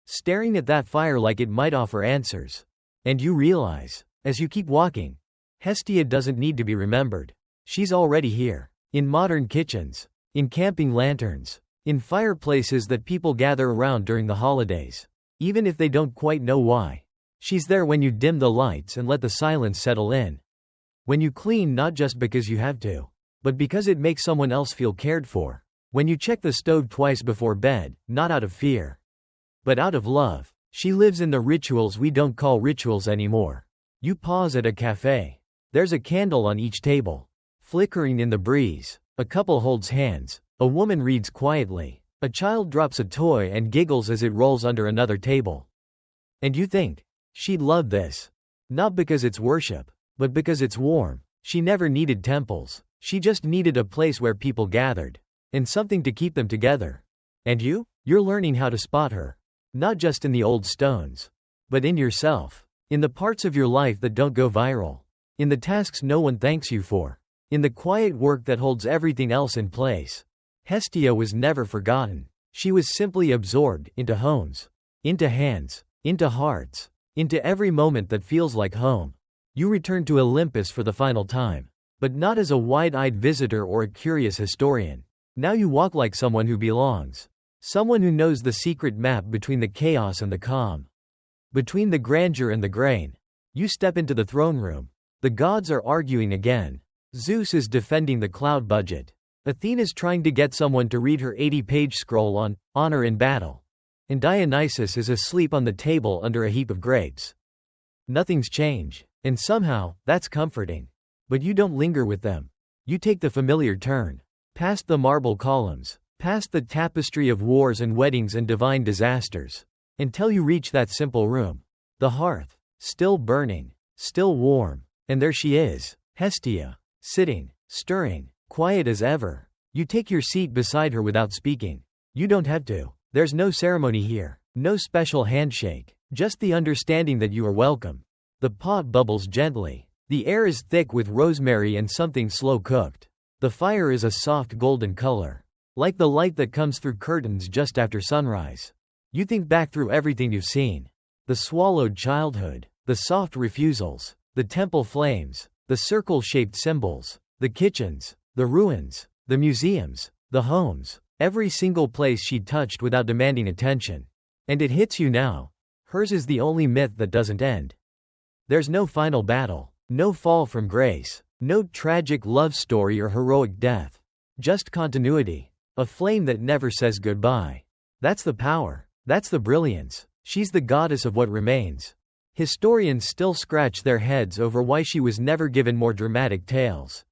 Staring at that fire like it might offer answers. And you realize, as you keep walking, Hestia doesn't need to be remembered. She's already here. In modern kitchens, in camping lanterns, in fireplaces that people gather around during the holidays. Even if they don't quite know why. She's there when you dim the lights and let the silence settle in. When you clean not just because you have to, but because it makes someone else feel cared for. When you check the stove twice before bed, not out of fear, but out of love. She lives in the rituals we don't call rituals anymore. You pause at a cafe. There's a candle on each table, flickering in the breeze. A couple holds hands, A woman reads quietly. A child drops a toy and giggles as it rolls under another table. And you think, she'd love this. Not because it's worship, but because it's warm. She never needed temples. She just needed a place where people gathered. And something to keep them together. And you? You're learning how to spot her. Not just in the old stones. But in yourself. In the parts of your life that don't go viral. In the tasks no one thanks you for. In the quiet work that holds everything else in place. Hestia was never forgotten. She was simply absorbed into homes. Into hands. Into hearts. Into every moment that feels like home. You return to Olympus for the final time. But not as a wide-eyed visitor or a curious historian. Now you walk like someone who belongs. Someone who knows the secret map between the chaos and the calm. Between the grandeur and the grain. You step into the throne room. The gods are arguing again. Zeus is defending the cloud budget. Athena's trying to get someone to read her 80-page scroll on honor in battle. And Dionysus is asleep on the table under a heap of grapes. Nothing's changed. And somehow, that's comforting. But you don't linger with them. You take the familiar turn. Past the marble columns. Past the tapestry of wars and weddings and divine disasters. Until you reach that simple room. The hearth. Still burning. Still warm. And there she is. Hestia. Sitting. Stirring. Quiet as ever. You take your seat beside her without speaking. You don't have to. There's no ceremony here. No special handshake. Just the understanding that you are welcome. The pot bubbles gently. The air is thick with rosemary and something slow cooked. The fire is a soft golden color. Like the light that comes through curtains just after sunrise. You think back through everything you've seen. The swallowed childhood. The soft refusals. The temple flames. The circle-shaped symbols. The kitchens. The ruins. The museums. The homes. Every single place she touched without demanding attention. And it hits you now. Hers is the only myth that doesn't end. There's no final battle. No fall from grace. No tragic love story or heroic death. Just continuity. A flame that never says goodbye. That's the power. That's the brilliance. She's the goddess of what remains. Historians still scratch their heads over why she was never given more dramatic tales.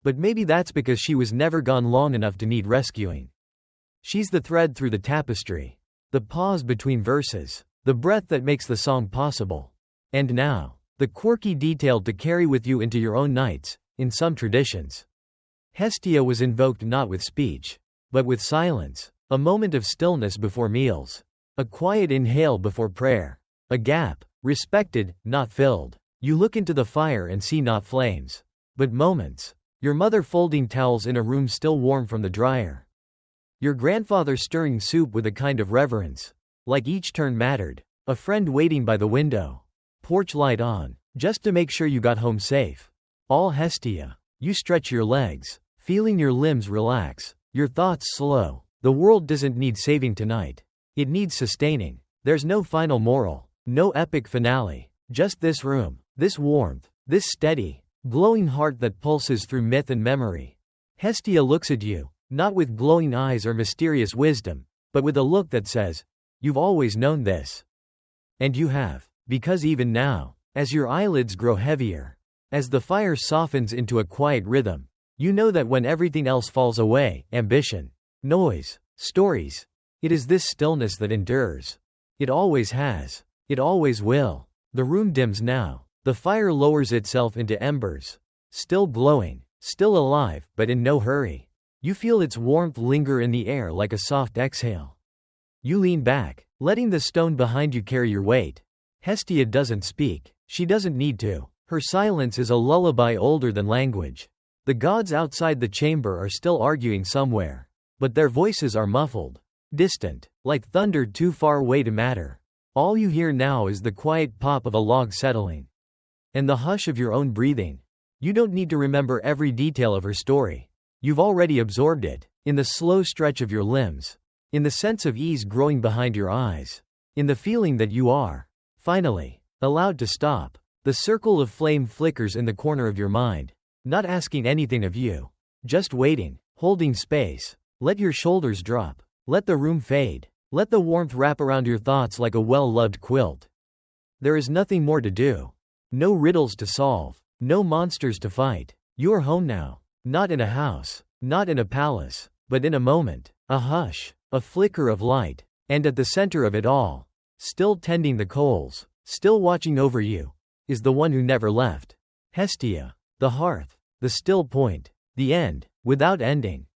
But maybe that's because she was never gone long enough to need rescuing. She's the thread through the tapestry. The pause between verses. The breath that makes the song possible. And now, the quirky detail to carry with you into your own nights, in some traditions. Hestia was invoked not with speech, but with silence. A moment of stillness before meals. A quiet inhale before prayer. A gap, respected, not filled. You look into the fire and see not flames, but moments. Your mother folding towels in a room still warm from the dryer. Your grandfather stirring soup with a kind of reverence. Like each turn mattered. A friend waiting by the window. Porch light on, just to make sure you got home safe. All Hestia. You stretch your legs, feeling your limbs relax, your thoughts slow. The world doesn't need saving tonight. It needs sustaining. There's no final moral, no epic finale. Just this room, this warmth, this steady, glowing heart that pulses through myth and memory. Hestia looks at you, not with glowing eyes or mysterious wisdom, but with a look that says, "You've always known this." And you have. Because even now, as your eyelids grow heavier, as the fire softens into a quiet rhythm, you know that when everything else falls away, ambition, noise, stories, it is this stillness that endures. It always has. It always will. The room dims now. The fire lowers itself into embers. Still glowing, still alive, but in no hurry. You feel its warmth linger in the air like a soft exhale. You lean back, letting the stone behind you carry your weight. Hestia doesn't speak. She doesn't need to. Her silence is a lullaby older than language. The gods outside the chamber are still arguing somewhere. But their voices are muffled. Distant. Like thunder too far away to matter. All you hear now is the quiet pop of a log settling. And the hush of your own breathing. You don't need to remember every detail of her story. You've already absorbed it. In the slow stretch of your limbs. In the sense of ease growing behind your eyes. In the feeling that you are, finally, allowed to stop. The circle of flame flickers in the corner of your mind. Not asking anything of you. Just waiting, holding space. Let your shoulders drop. Let the room fade. Let the warmth wrap around your thoughts like a well-loved quilt. There is nothing more to do. No riddles to solve. No monsters to fight. You are home now. Not in a house. Not in a palace. But in a moment, a hush, a flicker of light, and at the center of it all, still tending the coals, still watching over you, is the one who never left. Hestia. The hearth. The still point. The end, without ending.